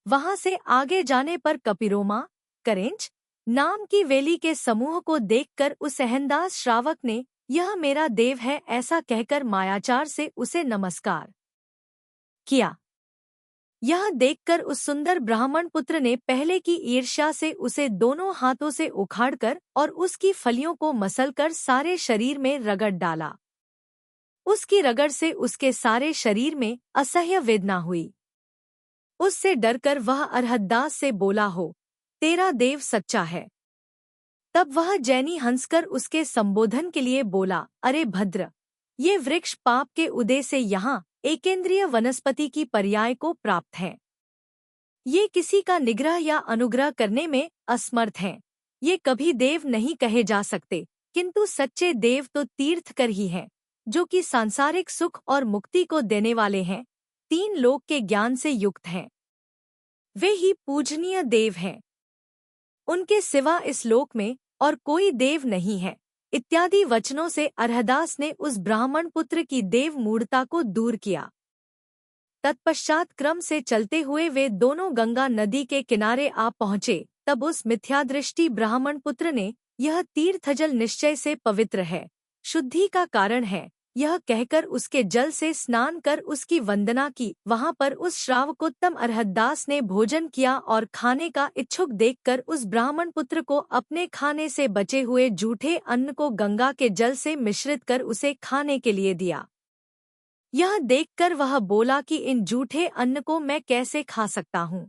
वहां से आगे जाने पर कपिरोमा करेंच नाम की वेली के समूह को देखकर उस अहनदास श्रावक ने यह मेरा देव है ऐसा कहकर मायाचार से उसे नमस्कार किया। यह देखकर उस सुंदर ब्राह्मण पुत्र ने पहले की ईर्ष्या से उसे दोनों हाथों से उखाड़कर और उसकी फलियों को मसलकर सारे शरीर में रगड़ डाला। उसकी रगड़ से उसके सारे शरीर में असह्य वेदना हुई। उससे डरकर वह अरहतदास से बोला, हो तेरा देव सच्चा है। तब वह जैनी हंसकर उसके संबोधन के लिए बोला, अरे भद्र, ये वृक्ष पाप के उदय से यहाँ एकेंद्रीय वनस्पति की पर्याय को प्राप्त हैं। ये किसी का निग्रह या अनुग्रह करने में असमर्थ हैं। ये कभी देव नहीं कहे जा सकते, किंतु सच्चे देव तो तीर्थकर ही हैं, जो कि सांसारिक सुख और मुक्ति को देने वाले हैं, 3 लोक के ज्ञान से युक्त हैं। वे ही पूजनीय देव हैं। उनके सिवा इस लोक में और कोई देव नहीं है। इत्यादि वचनों से अरहदास ने उस ब्राह्मण पुत्र की देव मूढ़ता को दूर किया। तत्पश्चात क्रम से चलते हुए वे दोनों गंगा नदी के किनारे आ पहुँचे। तब उस मिथ्यादृष्टि ब्राह्मण पुत्र ने यह तीर्थजल निश्चय से पवित्र है, शुद्धि का कारण है, यह कहकर उसके जल से स्नान कर उसकी वंदना की। वहां पर उस श्रावकोत्तम अरहतदास ने भोजन किया और खाने का इच्छुक देखकर उस ब्राह्मण पुत्र को अपने खाने से बचे हुए जूठे अन्न को गंगा के जल से मिश्रित कर उसे खाने के लिए दिया। यह देखकर वह बोला कि इन जूठे अन्न को मैं कैसे खा सकता हूँ।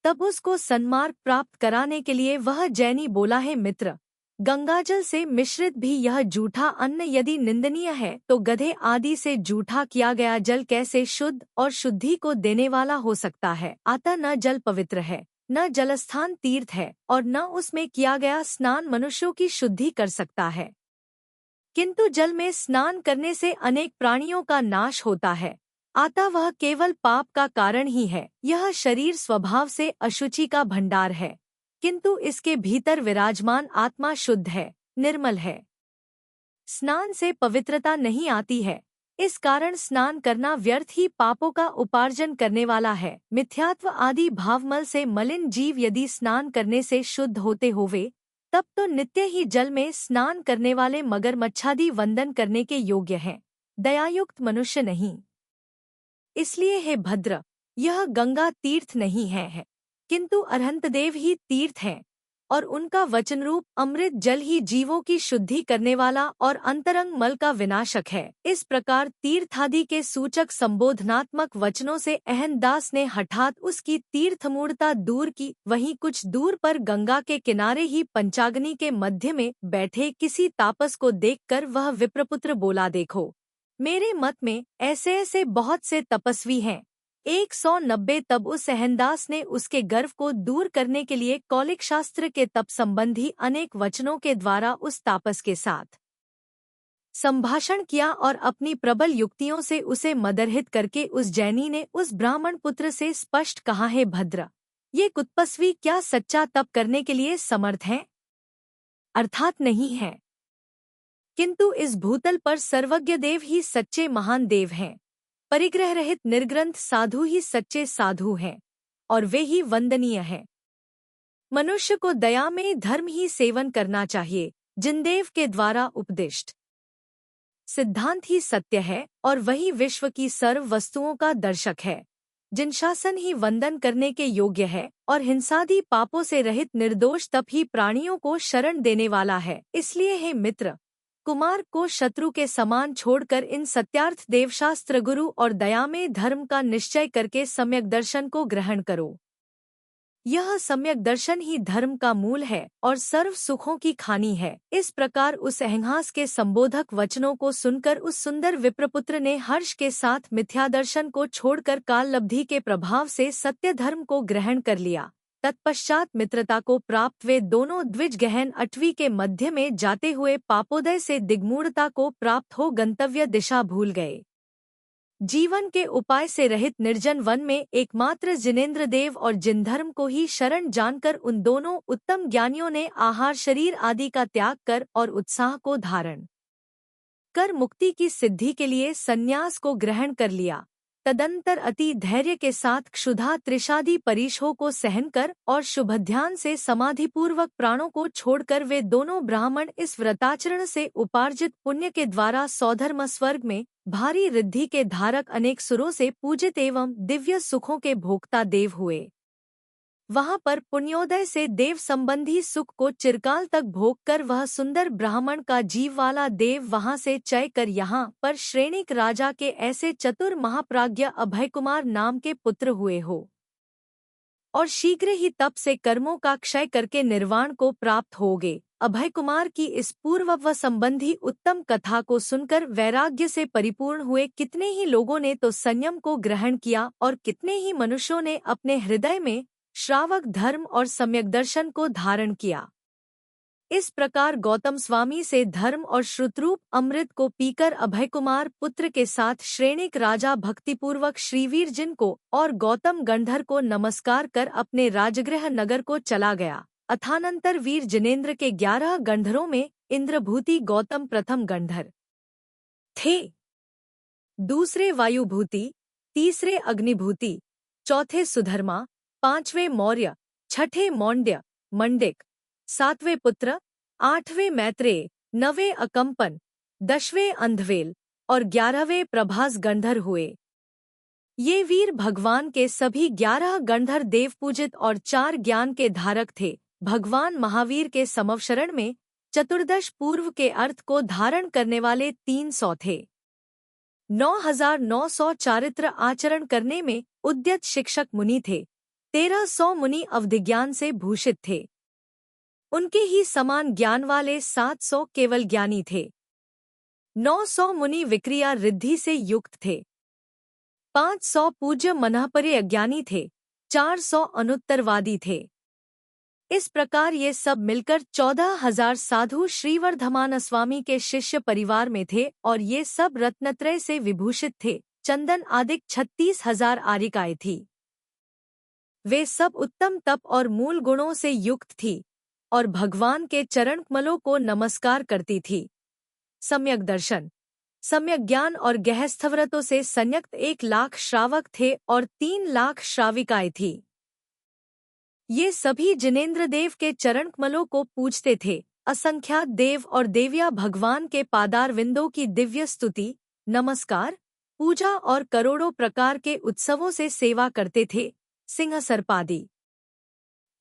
तब उसको सन्मार्ग प्राप्त कराने के लिए वह जैनी बोला, है मित्र, गंगाजल से मिश्रित भी यह जूठा अन्न यदि निंदनीय है, तो गधे आदि से जूठा किया गया जल कैसे शुद्ध और शुद्धि को देने वाला हो सकता है। अतः न जल पवित्र है, न जलस्थान तीर्थ है, और न उसमें किया गया स्नान मनुष्यों की शुद्धि कर सकता है। किंतु जल में स्नान करने से अनेक प्राणियों का नाश होता है, अतः वह केवल पाप का कारण ही है। यह शरीर स्वभाव से अशुचि का भंडार है, किंतु इसके भीतर विराजमान आत्मा शुद्ध है, निर्मल है। स्नान से पवित्रता नहीं आती है, इस कारण स्नान करना व्यर्थ ही पापों का उपार्जन करने वाला है। मिथ्यात्व आदि भावमल से मलिन जीव यदि स्नान करने से शुद्ध होते होवे, तब तो नित्य ही जल में स्नान करने वाले मगरमच्छादि वंदन करने के योग्य हैं, दयायुक्त मनुष्य नहीं। इसलिए हे भद्र, यह गंगा तीर्थ नहीं है, किंतु अरहंतदेव ही तीर्थ हैं, और उनका वचनरूप अमृत जल ही जीवों की शुद्धि करने वाला और अंतरंग मल का विनाशक है। इस प्रकार तीर्थादि के सूचक संबोधनात्मक वचनों से अहनदास ने हठात उसकी तीर्थमूढ़ता दूर की। वहीं कुछ दूर पर गंगा के किनारे ही पंचाग्नि के मध्य में बैठे किसी तापस को देखकर वह विप्रपुत्र बोला, देखो, मेरे मत में ऐसे ऐसे बहुत से तपस्वी हैं। 190। तब उस अहनदास ने उसके गर्व को दूर करने के लिए कौलिक शास्त्र के तप संबंधी अनेक वचनों के द्वारा उस तापस के साथ संभाषण किया और अपनी प्रबल युक्तियों से उसे मदरहित करके उस जैनी ने उस ब्राह्मण पुत्र से स्पष्ट कहा, है भद्र, ये कुतपस्वी क्या सच्चा तप करने के लिए समर्थ हैं? अर्थात नहीं है, किंतु इस भूतल पर सर्वज्ञ देव ही सच्चे महान देव हैं। परिग्रह रहित निर्ग्रंथ साधु ही सच्चे साधु हैं, और वे ही वंदनीय हैं। मनुष्य को दया में धर्म ही सेवन करना चाहिए, जिनदेव के द्वारा उपदिष्ट। सिद्धांत ही सत्य है और वही विश्व की सर्व वस्तुओं का दर्शक है। जिनशासन ही वंदन करने के योग्य है और हिंसादि पापों से रहित निर्दोष तप ही प्राणियों को शरण देने वाला है। इसलिए हे मित्र, कुमार को शत्रु के समान छोड़कर इन सत्यार्थ देवशास्त्र गुरु और दयामय धर्म का निश्चय करके सम्यक दर्शन को ग्रहण करो। यह सम्यक दर्शन ही धर्म का मूल है और सर्व सुखों की खानी है। इस प्रकार उस अहंहास के संबोधक वचनों को सुनकर उस सुंदर विप्रपुत्र ने हर्ष के साथ मिथ्या दर्शन को छोड़कर काललब्धि के प्रभाव से सत्य धर्म को ग्रहण कर लिया। तत्पश्चात मित्रता को प्राप्त वे दोनों द्विज गहन 8वीं के मध्य में जाते हुए पापोदय से दिग्मूढ़ता को प्राप्त हो गंतव्य दिशा भूल गए। जीवन के उपाय से रहित निर्जन वन में एकमात्र जिनेंद्र देव और जिनधर्म को ही शरण जानकर उन दोनों उत्तम ज्ञानियों ने आहार शरीर आदि का त्याग कर और उत्साह को धारण कर मुक्ति की सिद्धि के लिए संन्यास को ग्रहण कर लिया। तदंतर अति धैर्य के साथ क्षुधा त्रिषादि परीक्षों को सहन कर और शुभध्यान से समाधिपूर्वक प्राणों को छोड़कर वे दोनों ब्राह्मण इस व्रताचरण से उपार्जित पुण्य के द्वारा सौधर्म स्वर्ग में भारी रिद्धि के धारक अनेक सुरों से पूजित एवं दिव्य सुखों के भोक्ता देव हुए। वहां पर पुण्योदय से देव संबंधी सुख को चिरकाल तक भोग कर वह सुंदर ब्राह्मण का जीव वाला देव वहां से चय कर यहाँ पर श्रेणिक राजा के ऐसे चतुर महाप्राज्ञ अभय कुमार नाम के पुत्र हुए हो और शीघ्र ही तप से कर्मों का क्षय करके निर्वाण को प्राप्त होगे। अभय कुमार की इस पूर्व संबंधी उत्तम कथा को सुनकर वैराग्य से परिपूर्ण हुए कितने ही लोगों ने तो संयम को ग्रहण किया और कितने ही मनुष्यों ने अपने हृदय में श्रावक धर्म और सम्यक दर्शन को धारण किया। इस प्रकार गौतम स्वामी से धर्म और श्रुतरूप अमृत को पीकर अभय कुमार पुत्र के साथ श्रेणिक राजा भक्तिपूर्वक श्रीवीर जिन को और गौतम गंधर को नमस्कार कर अपने राजगृह नगर को चला गया। अथानंतर वीर जिनेंद्र के 11 गंधरों में इंद्रभूति गौतम प्रथम गंधर थे, दूसरे वायुभूति, तीसरे अग्निभूति, चौथे सुधर्मा, 5वें मौर्य, 6ठे मौंड्य मंडिक, 7वें पुत्र, 8वें मैत्रेय, 9वें अकंपन, 10वें अंधवेल और 11वें प्रभास गंधर हुए। ये वीर भगवान के सभी 11 गंधर देवपूजित और 4 ज्ञान के धारक थे। भगवान महावीर के समवशरण में चतुर्दश पूर्व के अर्थ को धारण करने वाले 300 थे। 9900 चारित्र आचरण करने में उद्यत शिक्षक मुनि थे। 1300 मुनि अवधिज्ञान से भूषित थे। उनके ही समान ज्ञान वाले 700 केवल ज्ञानी थे। 900 मुनि विक्रिया रिद्धि से युक्त थे। 500 पूज्य मनःपरे अज्ञानी थे। 400 अनुत्तरवादी थे। इस प्रकार ये सब मिलकर 14,000 साधु श्रीवर्धमान स्वामी के शिष्य परिवार में थे और ये सब रत्नत्रय से विभूषित थे। चंदन आदि 36,000 आरिकाएं थी। वे सब उत्तम तप और मूल गुणों से युक्त थी और भगवान के चरण कमलों को नमस्कार करती थी। सम्यक दर्शन, सम्यक ज्ञान और गहस्थव्रतों से संयुक्त 1 लाख श्रावक थे और 3 लाख श्राविकाएं थी। ये सभी जिनेंद्र देव के चरण कमलों को पूजते थे। असंख्यात देव और देवियां भगवान के पादार विंदों की दिव्य स्तुति, नमस्कार, पूजा और करोड़ों प्रकार के उत्सवों से सेवा करते थे। सिंह सर्पादि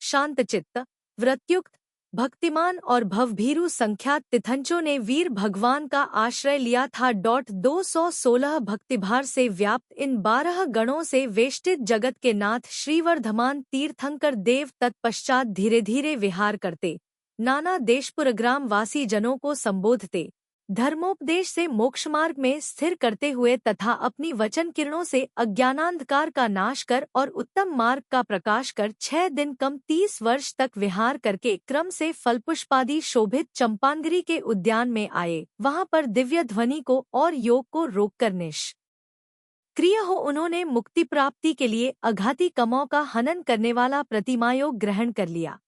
शांतचित्त, व्रतयुक्त, भक्तिमान और भवभीरु संख्यात तिथंचों ने वीर भगवान का आश्रय लिया था। 216 भक्तिभार से व्याप्त इन 12 गणों से वेष्टित जगत के नाथ श्रीवर्धमान तीर्थंकर देव तत्पश्चात धीरे धीरे विहार करते, नाना देशपुरग्राम वासी जनों को संबोधते, धर्मोपदेश से मोक्षमार्ग में स्थिर करते हुए तथा अपनी वचन किरणों से अज्ञानांधकार का नाश कर और उत्तम मार्ग का प्रकाश कर 6 दिन कम 30 वर्ष तक विहार करके क्रम से फलपुष्पादि शोभित चंपानगिरी के उद्यान में आए। वहां पर दिव्य ध्वनि को और योग को रोककर निष्क्रिय हो उन्होंने मुक्ति प्राप्ति के लिए अघाती कमों का हनन करने वाला प्रतिमायोग ग्रहण कर लिया।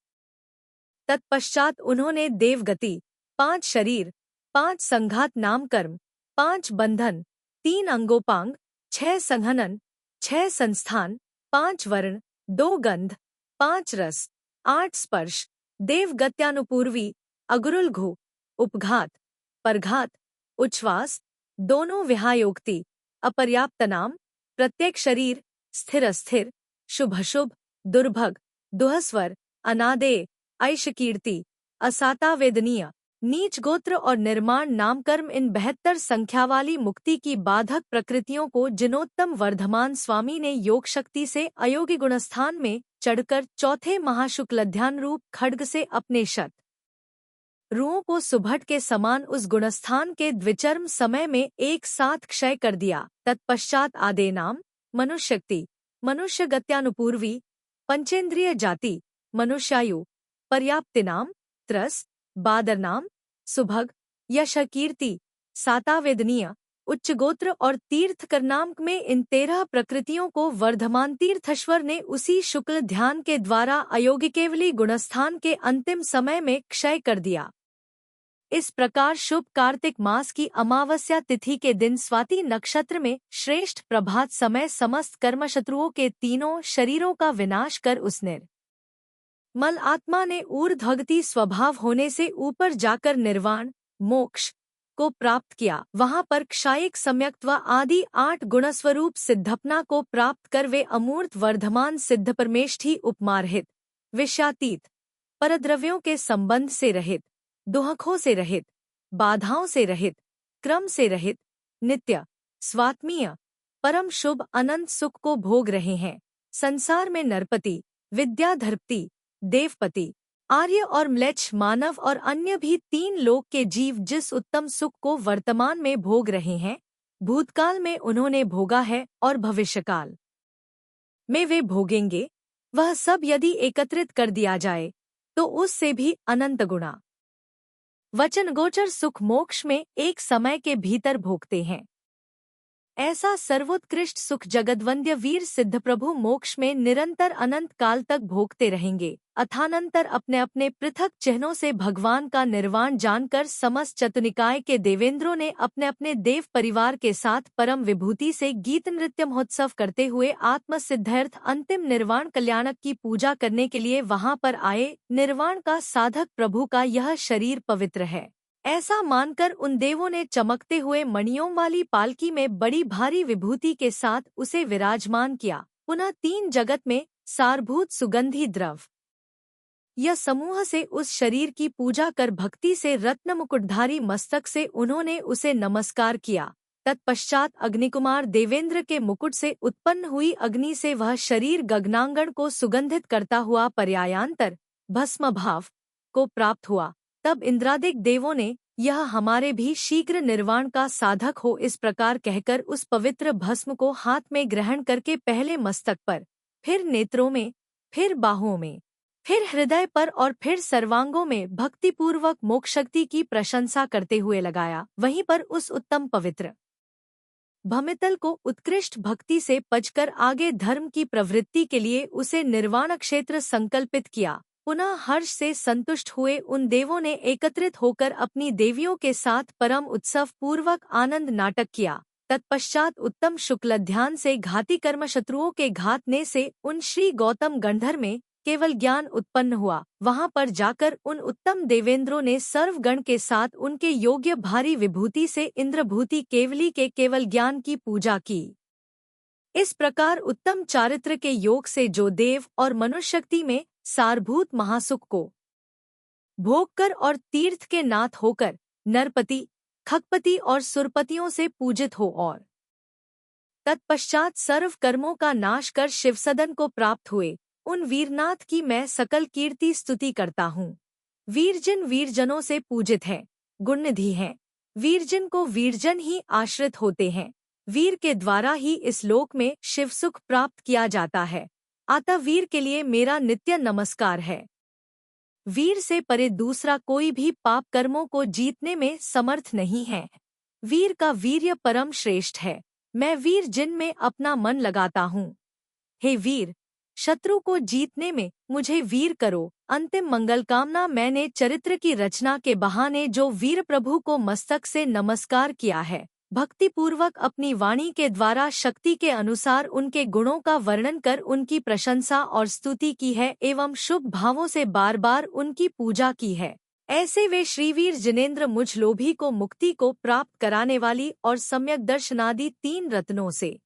तत्पश्चात उन्होंने देवगति, 5 शरीर, 5 संघात नाम कर्म, 5 बंधन, 3 अंगोपांग, 6 संहनन, 6 संस्थान, 5 वर्ण, 2 गंध, 5 रस, 8 स्पर्श, देवगत्यानुपूर्वी, अगुरुलघु, उपघात, परघात, उच्छ्वास, दोनों विहायोक्ति, अपर्याप्त नाम, प्रत्येक शरीर, स्थिर अस्थिर, शुभ अशुभ, दुर्भग, दुहस्वर, अनादेय, ऐशकीर्ति, असाता वेदनीय, नीच गोत्र और निर्माण नामकर्म, इन 72 संख्या वाली मुक्ति की बाधक प्रकृतियों को जिनोत्तम वर्धमान स्वामी ने योग शक्ति से अयोगी गुणस्थान में चढ़कर चौथे महाशुक्लध्यान रूप खड्ग से अपने शत रुओं को सुभट के समान उस गुणस्थान के द्विचर्म समय में एक साथ क्षय कर दिया। तत्पश्चात आदे नाम, मनुष्यक्ति, मनुष्य गत्यानुपूर्वी, पंचेंद्रिय जाति, मनुष्यायु, पर्याप्ति नाम, त्रस, बादर नाम, सुभग, यशकीर्ति, सातावेदनीय, उच्च गोत्र और तीर्थकर नाम में इन 13 प्रकृतियों को वर्धमान तीर्थेश्वर ने उसी शुक्ल ध्यान के द्वारा अयोगी केवली गुणस्थान के अंतिम समय में क्षय कर दिया। इस प्रकार शुभ कार्तिक मास की अमावस्या तिथि के दिन स्वाति नक्षत्र में श्रेष्ठ प्रभात समय समस्त कर्मशत्रुओं के तीनों शरीरों का विनाश कर उस निर्मल आत्मा ने ऊर्ध्वगति स्वभाव होने से ऊपर जाकर निर्वाण मोक्ष को प्राप्त किया। वहां पर क्षायिक सम्यक्त्व आदि 8 गुणस्वरूप सिद्धपना को प्राप्त कर वे अमूर्त वर्धमान सिद्ध परमेष्ठी उपमारहित, विषयातीत, परद्रव्यों के संबंध से रहित, दुहखों से रहित, बाधाओं से रहित, क्रम से रहित, नित्य, स्वात्मीय, परम शुभ अनंत सुख को भोग रहे हैं। संसार में नरपति, विद्याधरपति, देवपति, आर्य और म्लेच्छ मानव और अन्य भी 3 लोक के जीव जिस उत्तम सुख को वर्तमान में भोग रहे हैं, भूतकाल में उन्होंने भोगा है और भविष्यकाल में वे भोगेंगे। वह सब यदि एकत्रित कर दिया जाए तो उससे भी अनंत गुणा वचन गोचर सुख मोक्ष में एक समय के भीतर भोगते हैं। ऐसा सर्वोत्कृष्ट सुख जगद्वंद्य वीर सिद्ध प्रभु मोक्ष में निरंतर अनंत काल तक भोगते रहेंगे। अथानंतर अपने अपने पृथक चिन्हों से भगवान का निर्वाण जानकर समस्त चतुनिकाय के देवेंद्रों ने अपने अपने देव परिवार के साथ परम विभूति से गीत नृत्य महोत्सव करते हुए आत्मसिद्धार्थ अंतिम निर्वाण कल्याणक की पूजा करने के लिए वहां पर आए। निर्वाण का साधक प्रभु का यह शरीर पवित्र है, ऐसा मानकर उन देवों ने चमकते हुए मणियों वाली पालकी में बड़ी भारी विभूति के साथ उसे विराजमान किया। पुनः 3 जगत में सारभूत सुगंधी द्रव यह समूह से उस शरीर की पूजा कर भक्ति से रत्न मुकुटधारी मस्तक से उन्होंने उसे नमस्कार किया। तत्पश्चात अग्निकुमार देवेंद्र के मुकुट से उत्पन्न हुई अग्नि से वह शरीर गगनांगण को सुगंधित करता हुआ पर्यायांतर भस्म भाव को प्राप्त हुआ। तब इंद्रादिक देवों ने यह हमारे भी शीघ्र निर्वाण का साधक हो इस प्रकार कहकर उस पवित्र भस्म को हाथ में ग्रहण करके पहले मस्तक पर, फिर नेत्रों में, फिर बाहुओं में, फिर हृदय पर और फिर सर्वांगों में भक्तिपूर्वक मोक्षशक्ति की प्रशंसा करते हुए लगाया। वहीं पर उस उत्तम पवित्र भमितल को उत्कृष्ट भक्ति से पचकर आगे धर्म की प्रवृत्ति के लिए उसे निर्वाण क्षेत्र संकल्पित किया। पुनः हर्ष से संतुष्ट हुए उन देवों ने एकत्रित होकर अपनी देवियों के साथ परम उत्सव पूर्वक आनंद नाटक किया। तत्पश्चात उत्तम शुक्ल ध्यान से घाती कर्म शत्रुओं के घातने से उन श्री गौतम गंधर में केवल ज्ञान उत्पन्न हुआ। वहां पर जाकर उन उत्तम देवेंद्रों ने सर्वगण के साथ उनके योग्य भारी विभूति से इंद्रभूति केवली के केवल ज्ञान की पूजा की। इस प्रकार उत्तम चारित्र के योग से जो देव और मनुष्य शक्ति में सारभूत महासुख को भोगकर और तीर्थ के नाथ होकर नरपति, खगपति और सुरपतियों से पूजित हो और तत्पश्चात सर्व कर्मों का नाश कर शिवसदन को प्राप्त हुए, उन वीरनाथ की मैं सकल कीर्ति स्तुति करता हूँ। वीरजन वीरजनों से पूजित है, गुणनिधि हैं। वीरजन को वीरजन ही आश्रित होते हैं। वीर के द्वारा ही इस लोक में शिव सुख प्राप्त किया जाता है। अतः वीर के लिए मेरा नित्य नमस्कार है। वीर से परे दूसरा कोई भी पाप कर्मों को जीतने में समर्थ नहीं है। वीर का वीर्य परम श्रेष्ठ है। मैं वीर जिन में अपना मन लगाता हूँ। हे वीर, शत्रु को जीतने में मुझे वीर करो। अंतिम मंगल कामना मैंने चरित्र की रचना के बहाने जो वीर प्रभु को मस्तक से नमस्कार किया है, भक्तिपूर्वक अपनी वाणी के द्वारा शक्ति के अनुसार उनके गुणों का वर्णन कर उनकी प्रशंसा और स्तुति की है एवं शुभ भावों से बार बार उनकी पूजा की है। ऐसे वे श्रीवीर जिनेंद्र मुझ लोभी को मुक्ति को प्राप्त कराने वाली और सम्यक दर्शनादि 3 रत्नों से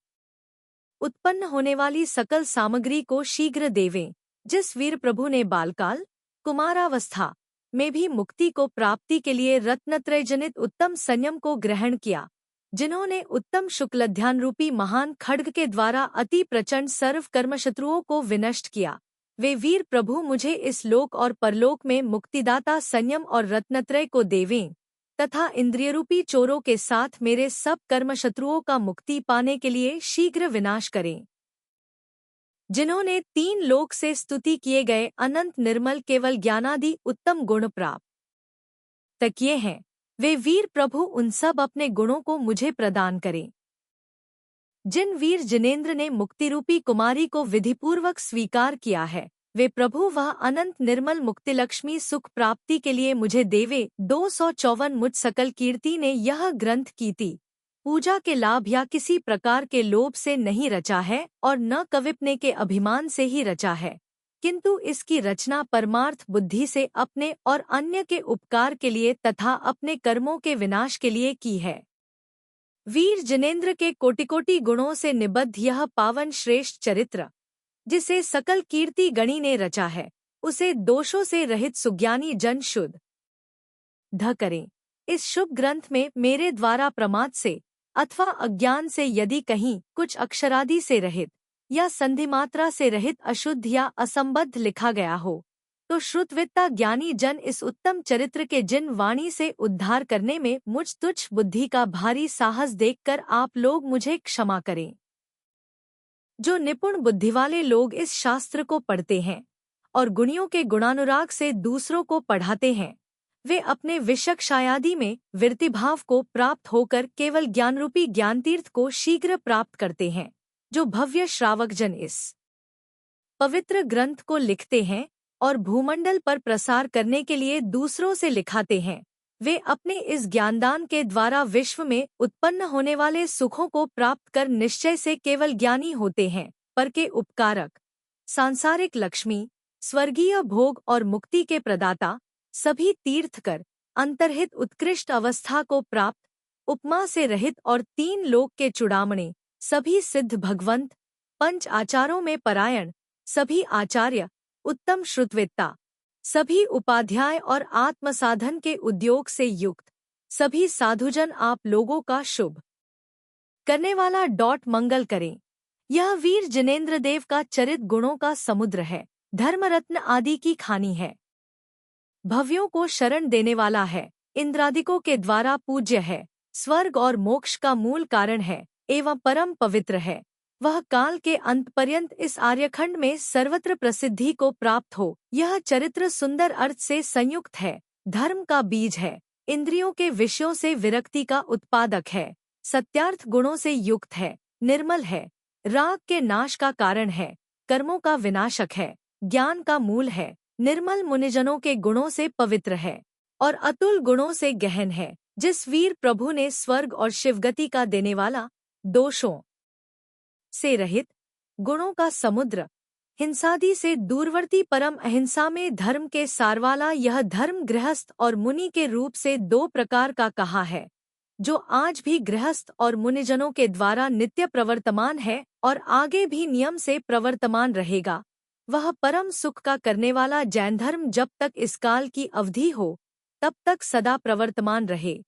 उत्पन्न होने वाली सकल सामग्री को शीघ्र देवें। जिस वीर प्रभु ने बालकाल कुमारावस्था में भी मुक्ति को प्राप्ति के लिए रत्नत्रय जनित उत्तम संयम को ग्रहण किया, जिन्होंने उत्तम शुक्लध्यान रूपी महान खड्ग के द्वारा अति प्रचंड सर्व कर्मशत्रुओं को विनष्ट किया, वे वीर प्रभु मुझे इस लोक और परलोक में मुक्तिदाता संयम और रत्नत्रय को देवें तथा इंद्रियरूपी चोरों के साथ मेरे सब कर्मशत्रुओं का मुक्ति पाने के लिए शीघ्र विनाश करें। जिन्होंने 3 लोक से स्तुति किए गए अनंत निर्मल केवल ज्ञानादि उत्तम गुण प्राप्त किए हैं, वे वीर प्रभु उन सब अपने गुणों को मुझे प्रदान करें। जिन वीर जिनेंद्र ने मुक्तिरूपी कुमारी को विधिपूर्वक स्वीकार किया है, वे प्रभु वह अनंत निर्मल मुक्तिलक्ष्मी सुख प्राप्ति के लिए मुझे देवे। 254 मुझ सकल कीर्ति ने यह ग्रंथ कीर्ति पूजा के लाभ या किसी प्रकार के लोभ से नहीं रचा है और न कविपने के अभिमान से ही रचा है, किंतु इसकी रचना परमार्थ बुद्धि से अपने और अन्य के उपकार के लिए तथा अपने कर्मों के विनाश के लिए की है। वीर जिनेंद्र के कोटि-कोटि गुणों से निबद्ध यह पावन श्रेष्ठ चरित्र, जिसे सकल कीर्ति गणी ने रचा है, उसे दोषों से रहित सुज्ञानी जन शुद्ध करें। इस शुभ ग्रंथ में मेरे द्वारा प्रमाद से अथवा अज्ञान से यदि कहीं कुछ अक्षरादि से रहित या संधिमात्रा से रहित अशुद्ध या असंबद्ध लिखा गया हो, तो श्रुतविद्ता ज्ञानी जन इस उत्तम चरित्र के जिन वाणी से उद्धार करने में मुझ तुच्छ बुद्धि का भारी साहस देखकर आप लोग मुझे क्षमा करें। जो निपुण बुद्धि वाले लोग इस शास्त्र को पढ़ते हैं और गुणियों के गुणानुराग से दूसरों को पढ़ाते हैं, वे अपने विशक्षायादि में वृत्तिभाव को प्राप्त होकर केवल ज्ञानरूपी ज्ञानतीर्थ को शीघ्र प्राप्त करते हैं। जो भव्य श्रावक जन इस पवित्र ग्रंथ को लिखते हैं और भूमंडल पर प्रसार करने के लिए दूसरों से लिखाते हैं, वे अपने इस ज्ञानदान के द्वारा विश्व में उत्पन्न होने वाले सुखों को प्राप्त कर निश्चय से केवल ज्ञानी होते हैं, पर के उपकारक, सांसारिक लक्ष्मी, स्वर्गीय भोग और मुक्ति के प्रदाता, सभी तीर्थ कर अंतर्हित उत्कृष्ट अवस्था को प्राप्त, उपमा से रहित और 3 लोक के चूड़ामणि, सभी सिद्ध भगवंत, 5 आचारों में परायण, सभी आचार्य, उत्तम श्रुतवेत्ता, सभी उपाध्याय और आत्मसाधन के उद्योग से युक्त सभी साधुजन आप लोगों का शुभ करने वाला मंगल करें। यह वीर जिनेंद्र देव का चरित गुणों का समुद्र है, धर्मरत्न आदि की खानी है, भव्यों को शरण देने वाला है, इंद्रादिकों के द्वारा पूज्य है, स्वर्ग और मोक्ष का मूल कारण है एवं परम पवित्र है। वह काल के अंत पर्यंत इस आर्यखंड में सर्वत्र प्रसिद्धि को प्राप्त हो। यह चरित्र सुंदर अर्थ से संयुक्त है, धर्म का बीज है, इंद्रियों के विषयों से विरक्ति का उत्पादक है, सत्यार्थ गुणों से युक्त है, निर्मल है, राग के नाश का कारण है, कर्मों का विनाशक है, ज्ञान का मूल है, निर्मल मुनिजनों के गुणों से पवित्र है और अतुल गुणों से गहन है। जिस वीर प्रभु ने स्वर्ग और शिवगति का देने वाला, दोषों से रहित, गुणों का समुद्र, हिंसादि से दूरवर्ती परम अहिंसा में धर्म के सारवाला यह धर्म गृहस्थ और मुनि के रूप से 2 प्रकार का कहा है, जो आज भी गृहस्थ और मुनिजनों के द्वारा नित्य प्रवर्तमान है और आगे भी नियम से प्रवर्तमान रहेगा। वह परम सुख का करने वाला जैन धर्म जब तक इस काल की अवधि हो तब तक सदा प्रवर्तमान रहे।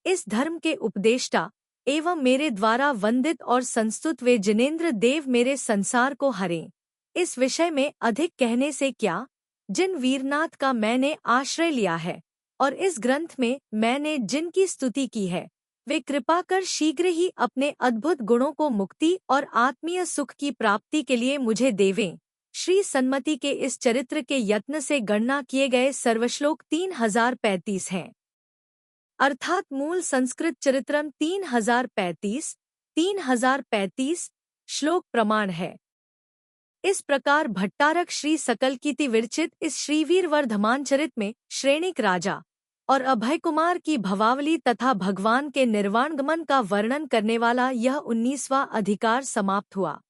इस धर्म के उपदेष्टा एवं मेरे द्वारा वंदित और संस्तुत वे जिनेंद्र देव मेरे संसार को हरें। इस विषय में अधिक कहने से क्या, जिन वीरनाथ का मैंने आश्रय लिया है और इस ग्रंथ में मैंने जिनकी स्तुति की है, वे कृपा कर शीघ्र ही अपने अद्भुत गुणों को मुक्ति और आत्मीय सुख की प्राप्ति के लिए मुझे देवें। श्री सन्मति के इस चरित्र के यत्न से गणना किए गए सर्वश्लोक 3035 हैं, अर्थात मूल संस्कृत चरित्रम 3035 श्लोक प्रमाण है। इस प्रकार भट्टारक श्री सकल कीर्ति विरचित इस श्रीवीर वर्धमान चरित में श्रेणिक राजा और अभय कुमार की भवावली तथा भगवान के निर्वाणगमन का वर्णन करने वाला यह 19वां अधिकार समाप्त हुआ।